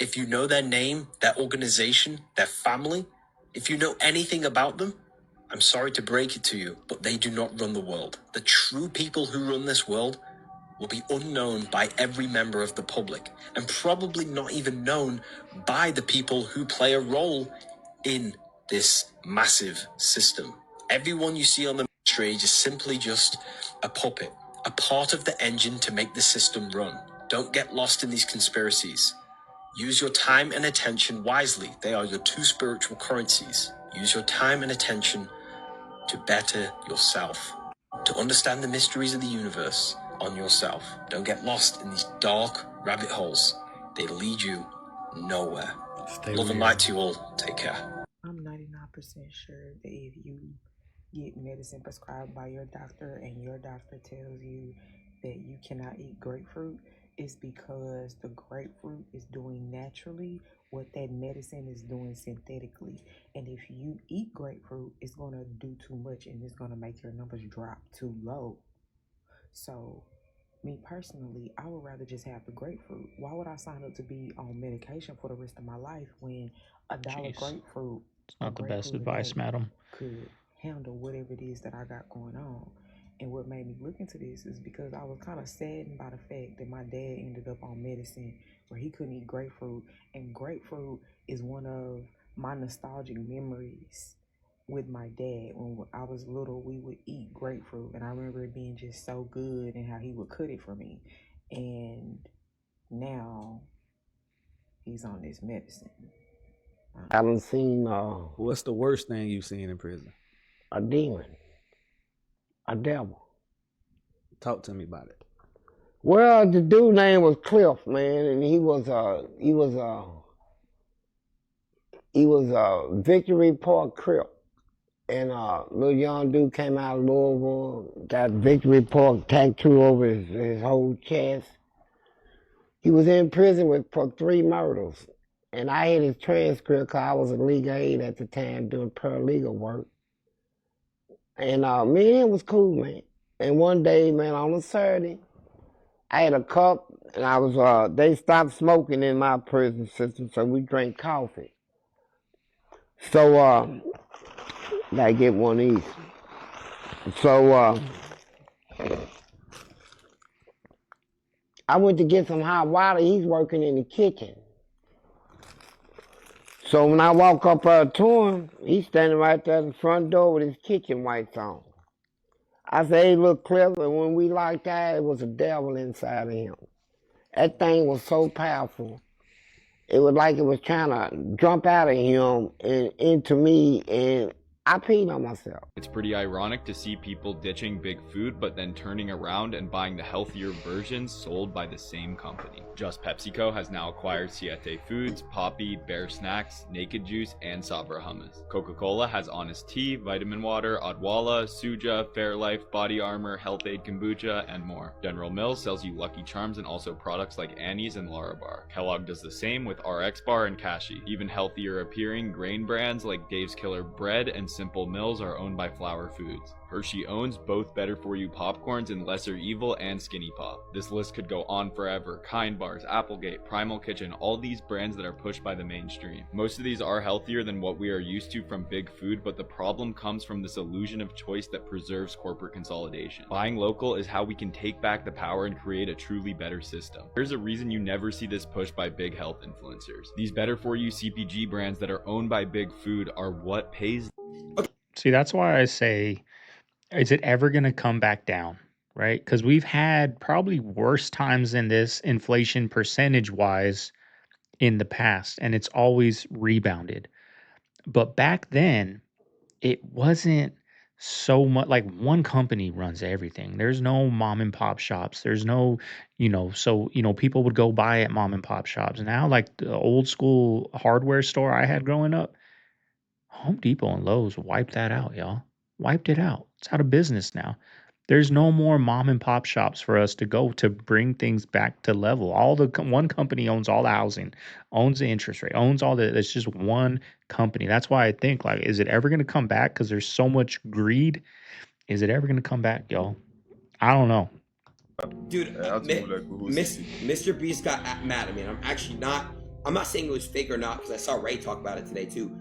If you know their name, their organization, their family, if you know anything about them, I'm sorry to break it to you, but they do not run the world. The true people who run this world will be unknown by every member of the public, and probably not even known by the people who play a role in this massive system. Everyone you see on the stage is simply just a puppet, a part of the engine to make the system run. Don't get lost in these conspiracies. Use your time and attention wisely. They are your two spiritual currencies. Use your time and attention to better yourself, to understand the mysteries of the universe on yourself. Don't get lost in these dark rabbit holes. They lead you nowhere. Love and light to you all. Take care. I'm 99% sure that if you get medicine prescribed by your doctor and your doctor tells you that you cannot eat grapefruit, it's because the grapefruit is doing naturally what that medicine is doing synthetically. And if you eat grapefruit, it's going to do too much and it's going to make your numbers drop too low. So, me personally, I would rather just have the grapefruit. Why would I sign up to be on medication for the rest of my life when $1 grapefruit, It's not the best advice, madam. could handle whatever it is that I got going on? And what made me look into this is because I was kind of saddened by the fact that my dad ended up on medicine where he couldn't eat grapefruit. And grapefruit is one of my nostalgic memories with my dad. When I was little, we would eat grapefruit. And I remember it being just so good and how he would cut it for me. And now he's on this medicine. I haven't seen... What's the worst thing you've seen in prison? A demon. A devil. Talk to me about it. Well, the dude name was Cliff, man, and he was Victory Park Crip. And little young dude came out of Louisville, got Victory Park tattoo over his whole chest. He was in prison for 3 murders. And I had his transcript because I was a legal aid at the time doing paralegal work. And me and him was cool, man. And one day, man, on a Saturday, I had a cup, and I was, they stopped smoking in my prison system, so we drank coffee. So, gotta get one of these. So, I went to get some hot water. He's working in the kitchen. So when I walk up to him, he's standing right there at the front door with his kitchen whites on. I said, hey, look, Cliff, and when we locked that, it was a devil inside of him. That thing was so powerful. It was like it was trying to jump out of him and into me, and I peed on myself. It's pretty ironic to see people ditching big food but then turning around and buying the healthier versions sold by the same company. Just PepsiCo has now acquired Siete Foods, Poppy, Bear Snacks, Naked Juice, and Sabra Hummus. Coca-Cola has Honest Tea, Vitamin Water, Odwalla, Suja, Fairlife, Body Armor, Health Aid Kombucha, and more. General Mills sells you Lucky Charms and also products like Annie's and Larabar. Kellogg does the same with RX Bar and Kashi. Even healthier appearing grain brands like Dave's Killer Bread and Simple Mills are owned by Flower Foods. Hershey owns both Better For You popcorns and Lesser Evil and Skinny Pop. This list could go on forever. Kind Bars, Applegate, Primal Kitchen, all these brands that are pushed by the mainstream. Most of these are healthier than what we are used to from big food, but the problem comes from this illusion of choice that preserves corporate consolidation. Buying local is how we can take back the power and create a truly better system. There's a reason you never see this pushed by big health influencers. These Better For You CPG brands that are owned by big food are what pays. See, that's why I say, is it ever going to come back down, right? Because we've had probably worse times than this inflation percentage-wise in the past, and it's always rebounded. But back then, it wasn't so much like one company runs everything. There's no mom and pop shops. There's no, people would go buy at mom and pop shops. Now, like the old school hardware store I had growing up, Home Depot and Lowe's wiped that out, y'all. Wiped it out. It's out of business now. There's no more mom and pop shops for us to go to bring things back to level. One company owns all the housing, owns the interest rate, owns all the. It's just one company. That's why I think, like, is it ever going to come back? Because there's so much greed. Is it ever going to come back, y'all? I don't know. Dude, Mr. Beast got mad at me. And I'm not saying it was fake or not because I saw Ray talk about it today too.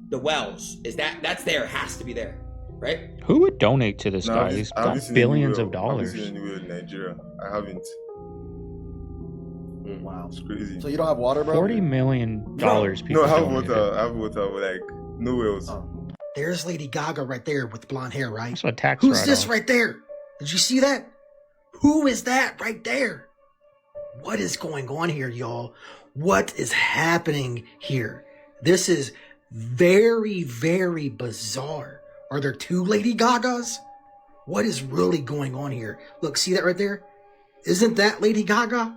The wells, that's there, it has to be there, right? Who would donate to this guy? He's got billions of dollars. I haven't seen anywhere in Nigeria. I haven't. Wow, it's crazy. So you don't have water, bro? $40 million. No, I have water, but like nowhere else. There's Lady Gaga right there with blonde hair, right? That's a tax Who's write-off. this right there? Did you see that? Who is that right there? What is going on here, y'all? What is happening here? This is very, very bizarre. Are there 2 Lady Gagas? What is really going on here? Look, see that right there? Isn't that Lady Gaga?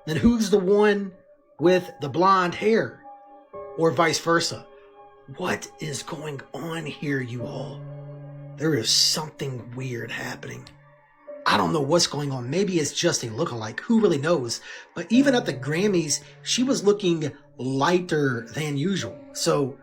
Then who's the one with the blonde hair? Or vice versa? What is going on here, you all? There is something weird happening. I don't know what's going on. Maybe it's just a lookalike. Who really knows? But even at the Grammys, she was looking lighter than usual. So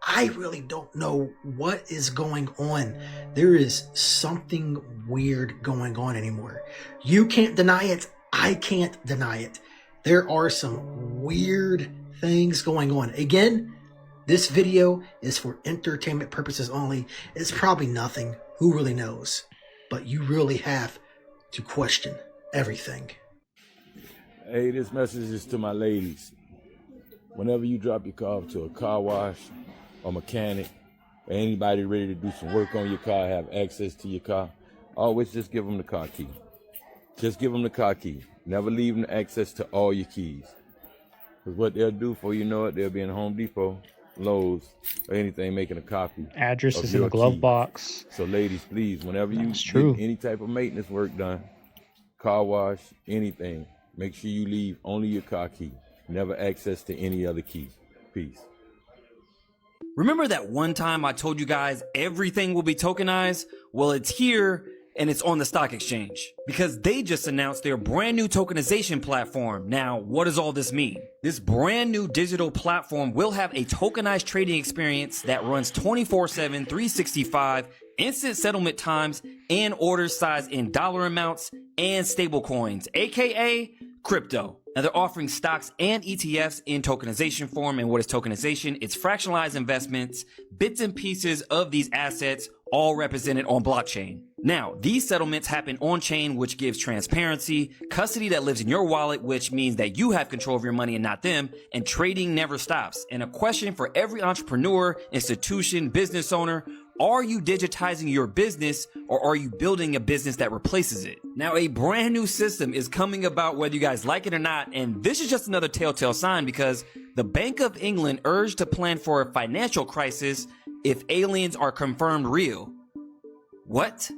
I really don't know what is going on. There is something weird going on anymore. You can't deny it. I can't deny it. There are some weird things going on. Again, this video is for entertainment purposes only. It's probably nothing. Who really knows? but you really have to question everything. Hey, this message is to my ladies. Whenever you drop your car off to a car wash or mechanic or anybody ready to do some work on your car, have access to your car, always just give them the car key. Just give them the car key. Never leave them access to all your keys. Because what they'll do for you know it, they'll be in Home Depot, Lowe's, or anything making a copy. Address of is in your the glove key. box. So ladies, please, whenever you That's true. get any type of maintenance work done, car wash, anything, make sure you leave only your car key. Never access to any other key. Peace. Remember that one time I told you guys everything will be tokenized? Well, it's here and it's on the stock exchange because they just announced their brand new tokenization platform. Now, what does all this mean? This brand new digital platform will have a tokenized trading experience that runs 24/7, 365, instant settlement times, and orders sized in dollar amounts and stable coins, aka crypto. Now they're offering stocks and ETFs in tokenization form. And what is tokenization? It's fractionalized investments, bits and pieces of these assets, all represented on blockchain. Now, these settlements happen on chain, which gives transparency, custody that lives in your wallet, which means that you have control of your money and not them, and trading never stops. And a question for every entrepreneur, institution, business owner: are you digitizing your business or are you building a business that replaces it? Now, a brand new system is coming about whether you guys like it or not, and this is just another telltale sign because the Bank of England urged to plan for a financial crisis if aliens are confirmed real. What?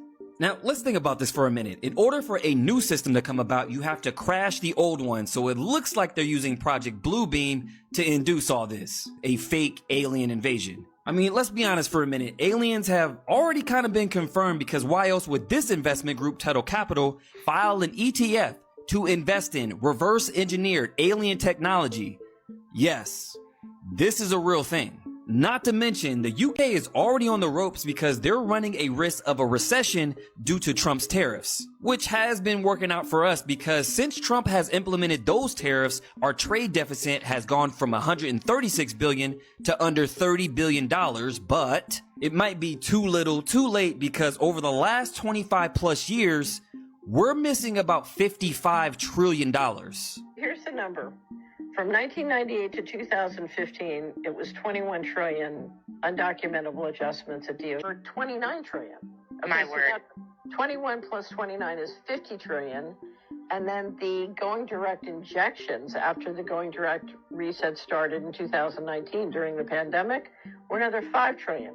Now, let's think about this for a minute. In order for a new system to come about, you have to crash the old one, so it looks like they're using Project Bluebeam to induce all this, a fake alien invasion. I mean, let's be honest for a minute. Aliens have already kind of been confirmed because why else would this investment group, Tidal Capital, file an ETF to invest in reverse engineered alien technology? Yes, this is a real thing. Not to mention, the UK is already on the ropes because they're running a risk of a recession due to Trump's tariffs, which has been working out for us because since Trump has implemented those tariffs, our trade deficit has gone from $136 billion to under $30 billion, but it might be too little, too late because over the last 25 plus years, we're missing about $55 trillion. Here's the number. From 1998 to 2015, it was 21 trillion undocumentable adjustments at DOJ. For 29 trillion. Okay, My so word. 21 plus 29 is 50 trillion. And then the going direct injections after the going direct reset started in 2019 during the pandemic were another 5 trillion.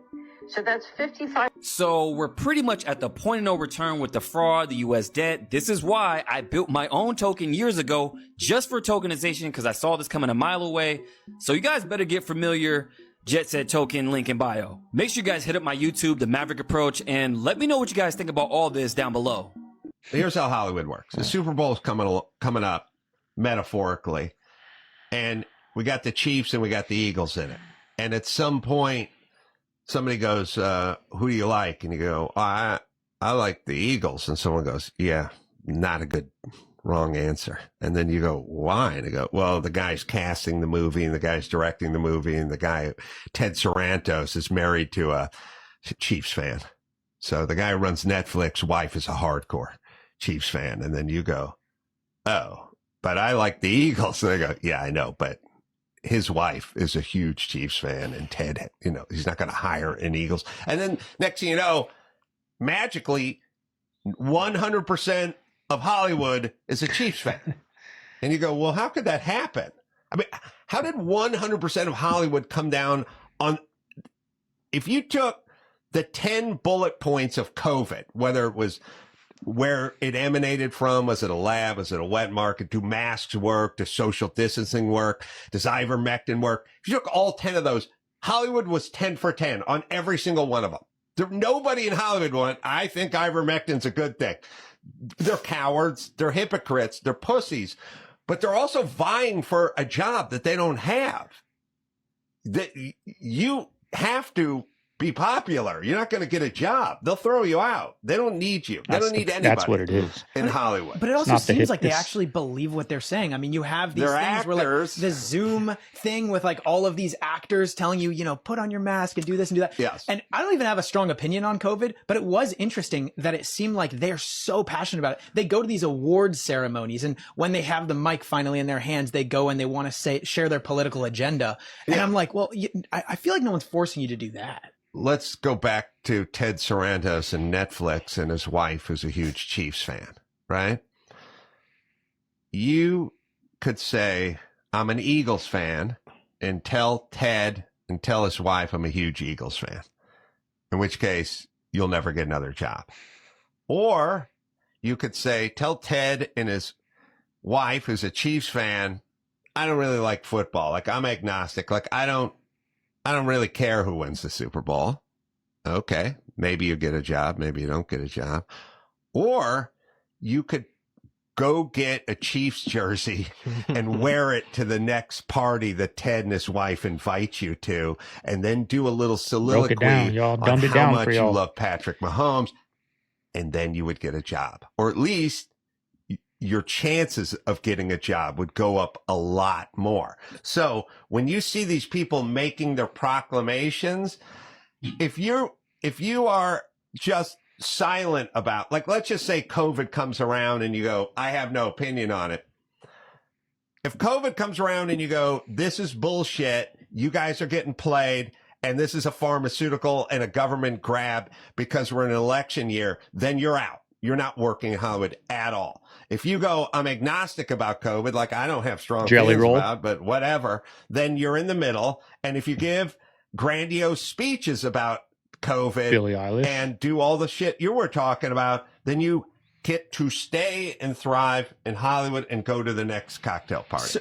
So that's 55. So we're pretty much at the point of no return with the fraud, the US debt. This is why I built my own token years ago just for tokenization because I saw this coming a mile away. So you guys better get familiar. Jet Set Token, link in bio. Make sure you guys hit up my YouTube, The Maverick Approach, and let me know what you guys think about all this down below. Here's how Hollywood works. The Super Bowl is coming up, metaphorically, and we got the Chiefs and we got the Eagles in it. And at some point, somebody goes, who do you like? And you go, I like the Eagles. And someone goes, yeah, not a good, wrong answer. And then you go, why? And they go, well, the guy's casting the movie and the guy's directing the movie and the guy, Ted Sarantos, is married to a Chiefs fan. So the guy who runs Netflix, wife is a hardcore Chiefs fan. And then you go, oh, but I like the Eagles. And they go, yeah, I know, but his wife is a huge Chiefs fan, and Ted, he's not going to hire an Eagles. And then next thing you know, magically, 100% of Hollywood is a Chiefs fan. And you go, well, how could that happen? I mean, how did 100% of Hollywood come down on, if you took the 10 bullet points of COVID, whether it was where it emanated from, was it a lab, was it a wet market, do masks work, does social distancing work, does ivermectin work? If you took all 10 of those, Hollywood was 10 for 10 on every single one of them. Nobody in Hollywood went, I think ivermectin's a good thing. They're cowards, they're hypocrites, they're pussies, but they're also vying for a job that they don't have. That you have to be popular. You're not going to get a job. They'll throw you out. They don't need you. They don't need anybody. That's what it is in Hollywood. But it also seems like they actually believe what they're saying. I mean, you have these They're things where, like, actors. the Zoom thing with, like, all of these actors telling you, you know, put on your mask and do this and do that. Yes. And I don't even have a strong opinion on COVID, but it was interesting that it seemed like they're so passionate about it. They go to these awards ceremonies, and when they have the mic finally in their hands, they go and they want to share their political agenda. And I'm like, well, I feel like no one's forcing you to do that. Let's go back to Ted Sarandos and Netflix and his wife, who's a huge Chiefs fan, right? You could say, I'm an Eagles fan, and tell Ted and tell his wife I'm a huge Eagles fan, in which case you'll never get another job. Or you could say, tell Ted and his wife, who's a Chiefs fan, I don't really like football. Like, I'm agnostic. Like, I don't really care who wins the Super Bowl. Okay. Maybe you get a job. Maybe you don't get a job. Or you could go get a Chiefs jersey and wear it to the next party that Ted and his wife invite you to, and then do a little soliloquy down, y'all. on Dumbed it how down much for you y'all. love Patrick Mahomes, and then you would get a job. Or at least your chances of getting a job would go up a lot more. So when you see these people making their proclamations, if you are just silent about, like, let's just say COVID comes around and you go, I have no opinion on it. If COVID comes around and you go, this is bullshit, you guys are getting played, and this is a pharmaceutical and a government grab because we're in an election year, then you're out. You're not working in Hollywood at all. If you go, I'm agnostic about COVID, like I don't have strong Jelly feelings roll. about, but whatever, then you're in the middle. And if you give grandiose speeches about COVID Billie Eilish. and do all the shit you were talking about, then you get to stay and thrive in Hollywood and go to the next cocktail party.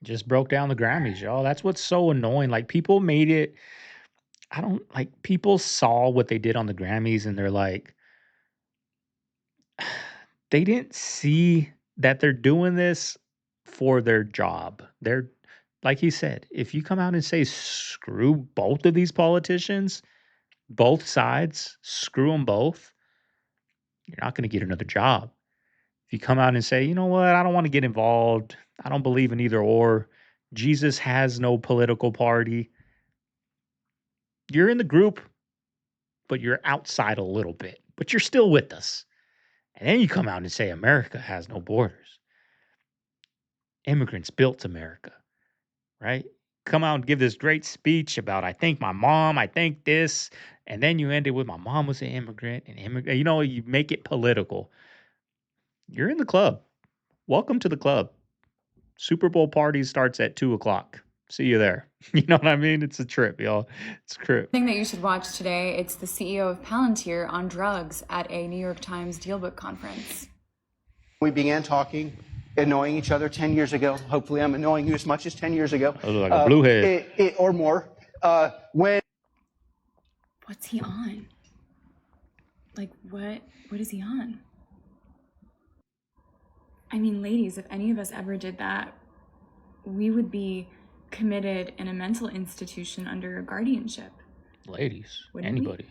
Just broke down the Grammys, y'all. That's what's so annoying. Like, people made it. People saw what they did on the Grammys and they're like, they didn't see that they're doing this for their job. They're, like he said, if you come out and say, screw both of these politicians, both sides, screw them both, you're not going to get another job. If you come out and say, you know what, I don't want to get involved, I don't believe in either or, Jesus has no political party, you're in the group, but you're outside a little bit, but you're still with us. And then you come out and say America has no borders. Immigrants built America, right? Come out and give this great speech about, I think my mom, I think this, and then you end it with my mom was an immigrant, you know, you make it political. You're in the club. Welcome to the club. Super Bowl party starts at 2:00. See you there. You know what I mean? It's a trip, y'all. It's a trip. Thing that you should watch today, it's the CEO of Palantir on drugs at a New York Times Dealbook conference. We began talking, annoying each other 10 years ago. Hopefully I'm annoying you as much as 10 years ago. I look like a blue head. Or more. When What's he on? Like, what is he on? I mean, ladies, if any of us ever did that, we would be committed in a mental institution under a guardianship. Ladies, Wouldn't anybody.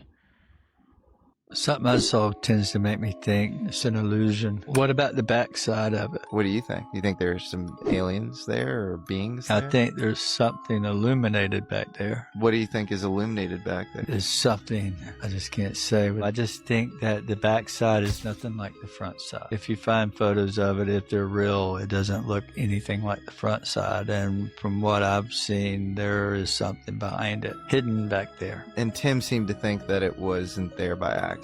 Something I saw tends to make me think it's an illusion. What about the backside of it? What do you think? You think there's some aliens there or beings there? I think there's something illuminated back there. What do you think is illuminated back there? There's something I just can't say. But I just think that the backside is nothing like the front side. If you find photos of it, if they're real, it doesn't look anything like the front side. And from what I've seen, there is something behind it, hidden back there. And Tim seemed to think that it wasn't there by accident.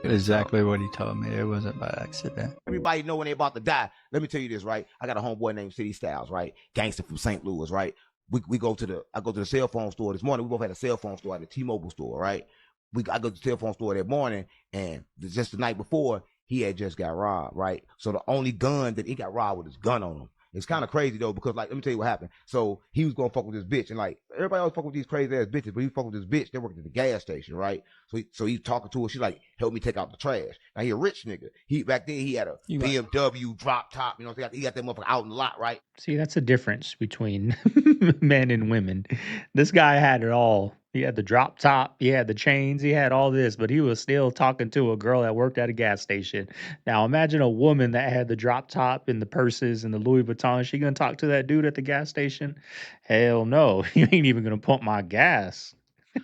Exactly what he told me. It wasn't by accident. Everybody know when they about to die. Let me tell you this, right? I got a homeboy named City Styles, right? Gangster from St. Louis, right? I go to the cell phone store this morning. We both had a cell phone store at the T-Mobile store, right? I go to the cell phone store that morning, and just the night before, he had just got robbed, right? So the only gun that he got robbed with his gun on him. It's kind of crazy though, because like, let me tell you what happened. So he was gonna fuck with this bitch, and like everybody always fuck with these crazy ass bitches, but he fuck with this bitch. They worked at the gas station, right? So he's talking to her. She's like, help me take out the trash. Now he a rich nigga. Back then he had a BMW drop top. You know, he got that motherfucker out in the lot, right? See, that's the difference between men and women. This guy had it all. He had the drop top, he had the chains, he had all this, but he was still talking to a girl that worked at a gas station. Now imagine a woman that had the drop top and the purses and the Louis Vuitton. She gonna talk to that dude at the gas station? Hell no. You ain't even gonna pump my gas.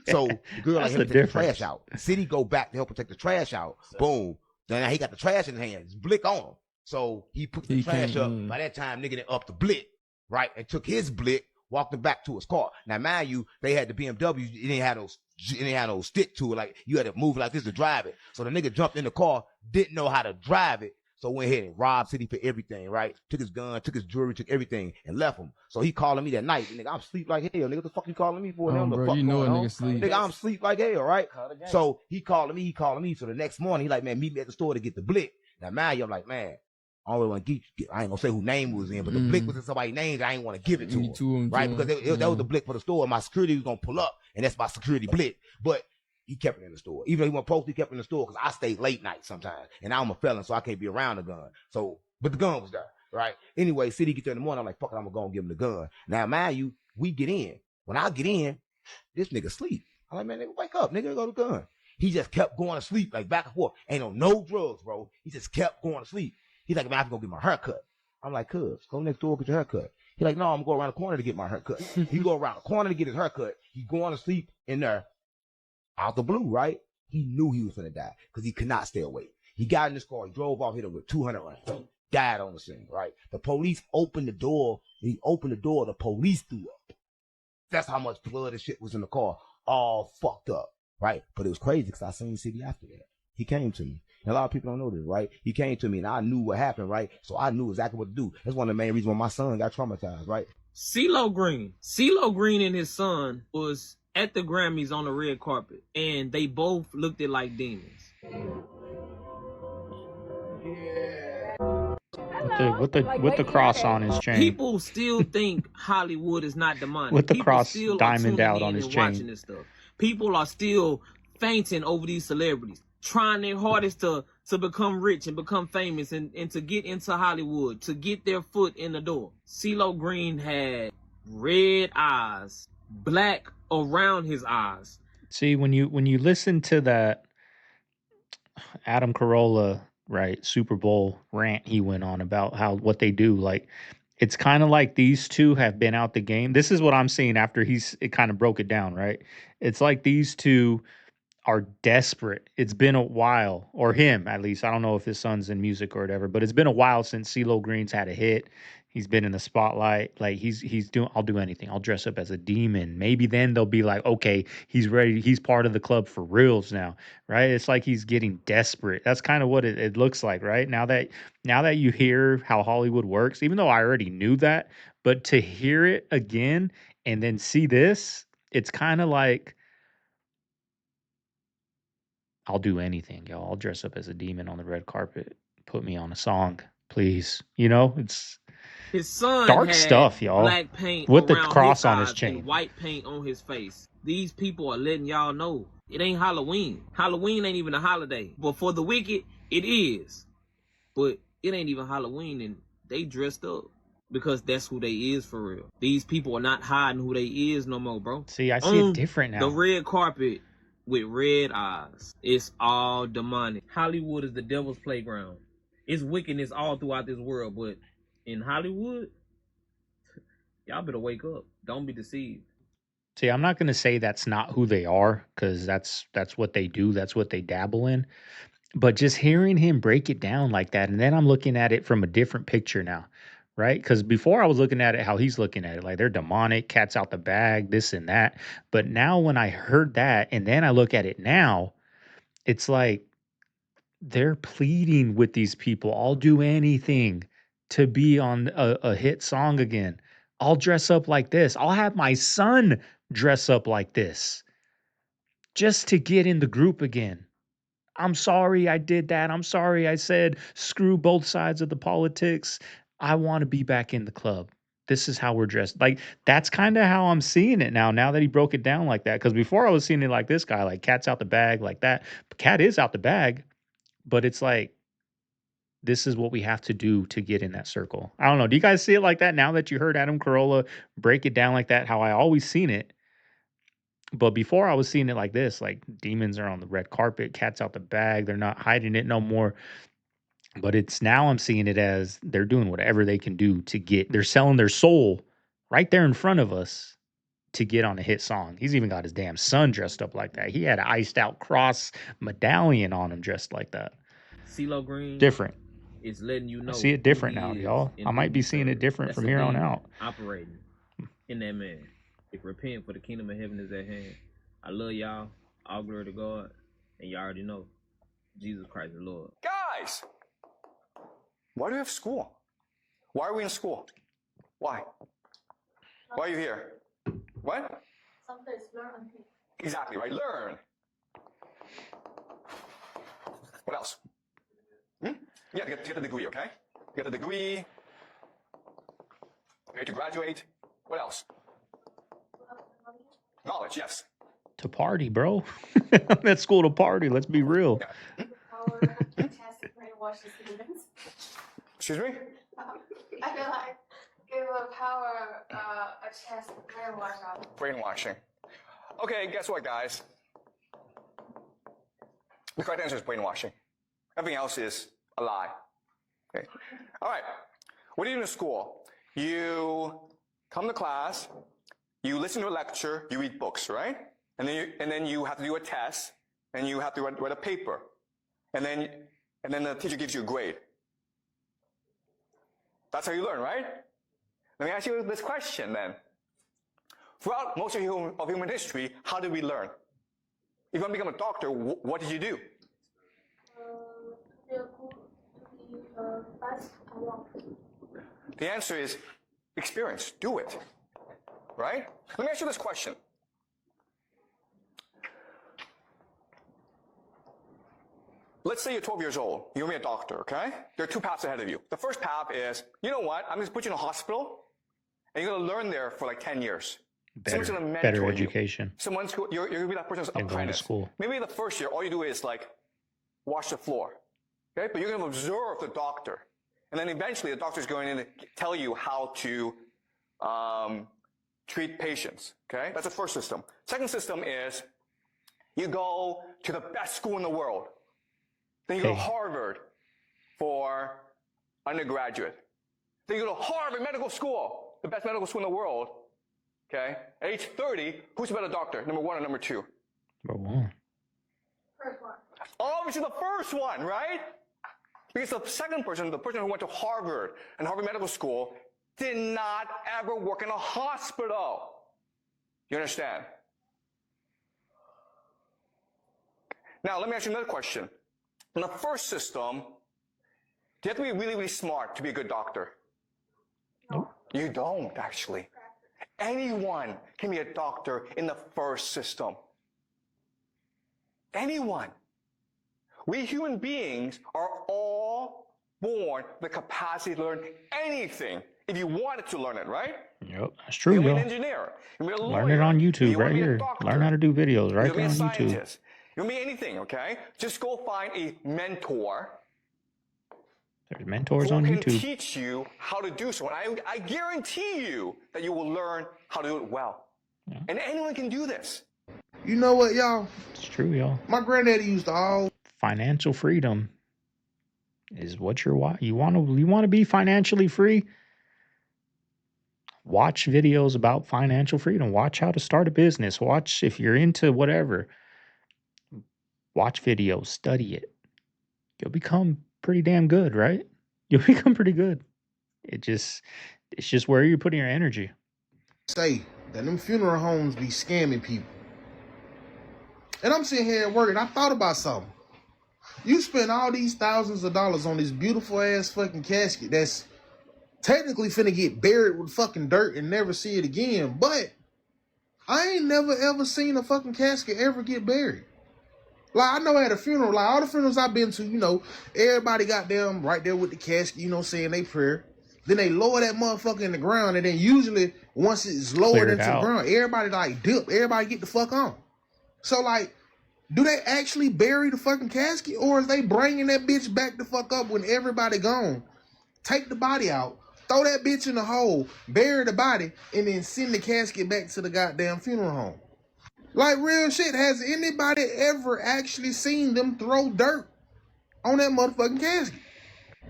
So the girl like That's him the to take the trash difference. out. City go back to help him take the trash out. Boom. Then now he got the trash in his hands. Blick on him. So he put the trash up. By that time, nigga done up the blick, right? And took his blick, walked him back to his car. Now, mind you, they had the BMW. It didn't have no stick to it. Like you had to move like this to drive it. So the nigga jumped in the car, didn't know how to drive it. So went ahead and robbed City for everything, right? Took his gun, took his jewelry, took everything, and left him. So he calling me that night. Nigga, I'm sleep like hell. Nigga, what the fuck you calling me for? Bro, fuck you know a going on? nigga sleep. Nigga, I'm sleep like hell, right? So he calling me. So the next morning, he like, man, meet me at the store to get the blick. Now, mind you, I'm like, man, I don't really want to get, I ain't gonna say who name was in, but the blick was in somebody's name. I ain't want to give it to him, right? Because that was the blick for the store, and my security was gonna pull up, and that's my security blick. But he kept it in the store. Even though he wasn't supposed to, he kept it in the store because I stayed late night sometimes, and I'm a felon, so I can't be around the gun. So, but the gun was there, right? Anyway, City get there in the morning. I'm like, fuck it, I'm gonna go and give him the gun. Now, mind you, we get in. When I get in, this nigga sleep. I'm like, man, nigga, wake up, nigga, go to the gun. He just kept going to sleep, like back and forth. Ain't on no drugs, bro. He just kept going to sleep. He's like, man, I have to go get my haircut. I'm like, cuz, go next door, get your haircut. He's like, no, I'm going around the corner to get my haircut. He go around the corner to get his haircut. He going to sleep in there out the blue, right? He knew he was going to die because he could not stay awake. He got in this car. He drove off, hit him with 200 rounds. Died on the scene, right? The police opened the door. He opened the door. The police threw up. That's how much blood and shit was in the car. All fucked up, right? But it was crazy because I seen City after that. He came to me. And a lot of people don't know this, right? He came to me and I knew what happened, right? So I knew exactly what to do. That's one of the main reasons why my son got traumatized, right? CeeLo Green and his son was at the Grammys on the red carpet, and they both looked it like demons. With the cross on his chain. People still think Hollywood is not demonic. With the People cross still diamond are tuning out in on his and chain. watching this stuff. People are still fainting over these celebrities, trying their hardest to become rich and become famous and to get into Hollywood, to get their foot in the door. CeeLo Green had red eyes, black around his eyes. See, when you listen to that Adam Carolla, right, Super Bowl rant he went on about how what they do, like it's kind of like these two have been out the game. This is what I'm seeing after it kind of broke it down, right? It's like these two are desperate. It's been a while, or him at least. I don't know if his son's in music or whatever, but it's been a while since CeeLo Green's had a hit. He's been in the spotlight. Like he's doing. I'll do anything. I'll dress up as a demon. Maybe then they'll be like, okay, he's ready. He's part of the club for reals now, right? It's like he's getting desperate. That's kind of what it looks like, right? Now that you hear how Hollywood works, even though I already knew that, but to hear it again and then see this, it's kind of like, I'll do anything, y'all. I'll dress up as a demon on the red carpet. Put me on a song, please. You know, it's His son dark had stuff, y'all. black paint With the around cross his on his eyes chain. and white paint on his face. These people are letting y'all know it ain't Halloween. Halloween ain't even a holiday. But for the wicked, it is. But it ain't even Halloween, and they dressed up because that's who they is for real. These people are not hiding who they is no more, bro. See, I see it different now. The red carpet with red eyes. It's all demonic. Hollywood is the devil's playground. It's wickedness all throughout this world, but in Hollywood, y'all better wake up. Don't be deceived. See, I'm not going to say that's not who they are, because that's what they do. That's what they dabble in. But just hearing him break it down like that, and then I'm looking at it from a different picture now, right? Because before I was looking at it how he's looking at it, like they're demonic, cats out the bag, this and that. But now when I heard that, and then I look at it now, it's like they're pleading with these people. I'll do anything to be on a hit song again. I'll dress up like this. I'll have my son dress up like this just to get in the group again. I'm sorry I did that. I'm sorry I said screw both sides of the politics. I want to be back in the club. This is how we're dressed. Like, that's kind of how I'm seeing it now that he broke it down like that. Because before I was seeing it like this guy, like cat's out the bag, like that. But cat is out the bag, but it's like, this is what we have to do to get in that circle. I don't know. Do you guys see it like that now that you heard Adam Carolla break it down like that? How I always seen it. But before I was seeing it like this, like demons are on the red carpet, cats out the bag, they're not hiding it no more. But it's now I'm seeing it as they're doing whatever they can do to get, they're selling their soul right there in front of us to get on a hit song. He's even got his damn son dressed up like that. He had an iced out cross medallion on him dressed like that. CeeLo Green Different. is letting you know. I see it different now, y'all. I might be seeing it different from here on out. Operating in that man. If repent, for the kingdom of heaven is at hand. I love y'all. All glory to God. And y'all already know Jesus Christ the Lord. Guys! Why do we have school? Why are we in school? Why? Why are you here? What? Sometimes learn. Exactly, right? Learn. What else? Yeah, to get the degree, okay? Get the degree. Okay, to graduate. What else? Knowledge, yes. To party, bro. I'm at school to party. Let's be real. Excuse me? I feel like give a power a chance to brainwash out. Brainwashing. Okay, guess what, guys? The correct answer is brainwashing. Everything else is a lie. Okay. All right. What do you do in school? You come to class, you listen to a lecture, you read books, right? And then you have to do a test, and you have to write a paper, and then the teacher gives you a grade. That's how you learn, right? Let me ask you this question then. Throughout most of human history, how did we learn? If you want to become a doctor, what did you do? The answer is experience. Do it. Right? Let me ask you this question. Let's say you're 12 years old. You're going to be a doctor, okay? There are two paths ahead of you. The first path is, you know what? I'm going to put you in a hospital, and you're going to learn there for like 10 years. Someone's going to mentor Better you. education. You're going to be that person's And going to apprentice. school. Maybe the first year, all you do is like wash the floor, okay? But you're going to observe the doctor. And then eventually the doctor's going in to tell you how to treat patients, okay? That's the first system. Second system is you go to the best school in the world. Then you go to Harvard for undergraduate. Then you go to Harvard Medical School, the best medical school in the world, okay? At age 30, who's a better doctor, number one or number two? Number one. First one. Obviously the first one, right? Because the second person, the person who went to Harvard and Harvard Medical School, did not ever work in a hospital. You understand? Now, let me ask you another question. In the first system, do you have to be really, really smart to be a good doctor? No. You don't, actually. Anyone can be a doctor in the first system. Anyone. We human beings are all born with the capacity to learn anything if you wanted to learn it, right? Yep, that's true, You can be y'all. an engineer. You can be a lawyer. Learn it on YouTube You wanna right be a here. doctor. Learn how to do videos right You can be there a on YouTube. scientist. You can be anything, okay? Just go find a mentor There's mentors who on can YouTube. teach you how to do so. And I guarantee you that you will learn how to do it well. Yeah. And anyone can do this. You know what, y'all? It's true, y'all. My granddaddy used to all Financial freedom is what you want to be financially free. Watch videos about financial freedom. Watch how to start a business. Watch if you're into whatever. Watch videos, study it. You'll become pretty damn good, right? You'll become pretty good. It's just where you're putting your energy. say that them funeral homes be scamming people. And I'm sitting here at work and I thought about something. You spend all these thousands of dollars on this beautiful ass fucking casket that's technically finna get buried with fucking dirt and never see it again, but I ain't never ever seen a fucking casket ever get buried. Like, I know at a funeral, like all the funerals I've been to, you know, everybody got them right there with the casket, you know, saying they prayer. Then they lower that motherfucker in the ground, and then usually once it's lowered into the ground, everybody like dip, everybody get the fuck on. So like, do they actually bury the fucking casket, or is they bringing that bitch back the fuck up when everybody gone? Take the body out, throw that bitch in the hole, bury the body, and then send the casket back to the goddamn funeral home. Like real shit, has anybody ever actually seen them throw dirt on that motherfucking casket?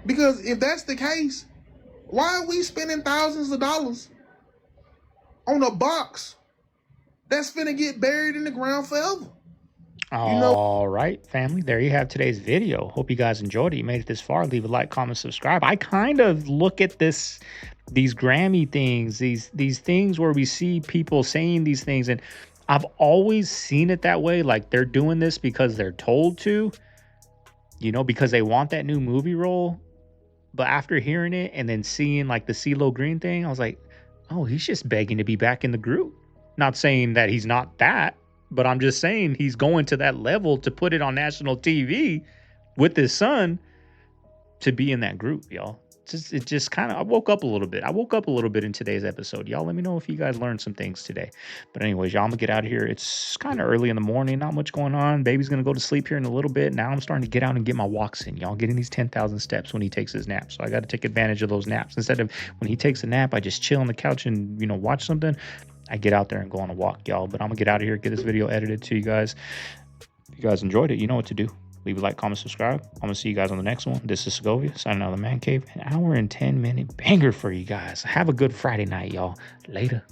Because if that's the case, why are we spending thousands of dollars on a box that's finna get buried in the ground forever? All right, family. There you have today's video. Hope you guys enjoyed it. You made it this far. Leave a like, comment, subscribe. I kind of look at these Grammy things, these things where we see people saying these things, and I've always seen it that way. Like they're doing this because they're told to, you know, because they want that new movie role. But after hearing it and then seeing like the CeeLo Green thing, I was like, oh, he's just begging to be back in the group. Not saying that he's not that, but I'm just saying he's going to that level to put it on national TV with his son to be in that group, y'all. It just kind of, I woke up a little bit. I woke up a little bit in today's episode. Y'all let me know if you guys learned some things today. But anyways, y'all, I'm gonna get out of here. It's kind of early in the morning, not much going on. Baby's gonna go to sleep here in a little bit. Now I'm starting to get out and get my walks in. Y'all getting these 10,000 steps when he takes his nap. So I got to take advantage of those naps. Instead of when he takes a nap, I just chill on the couch and, you know, watch something. I get out there and go on a walk, y'all. But I'm gonna get out of here, get this video edited to you guys. If you guys enjoyed it, you know what to do. Leave a like, comment, subscribe. I'm going to see you guys on the next one. This is Segovia, signing out of the Man Cave. An hour and 10-minute banger for you guys. Have a good Friday night, y'all. Later.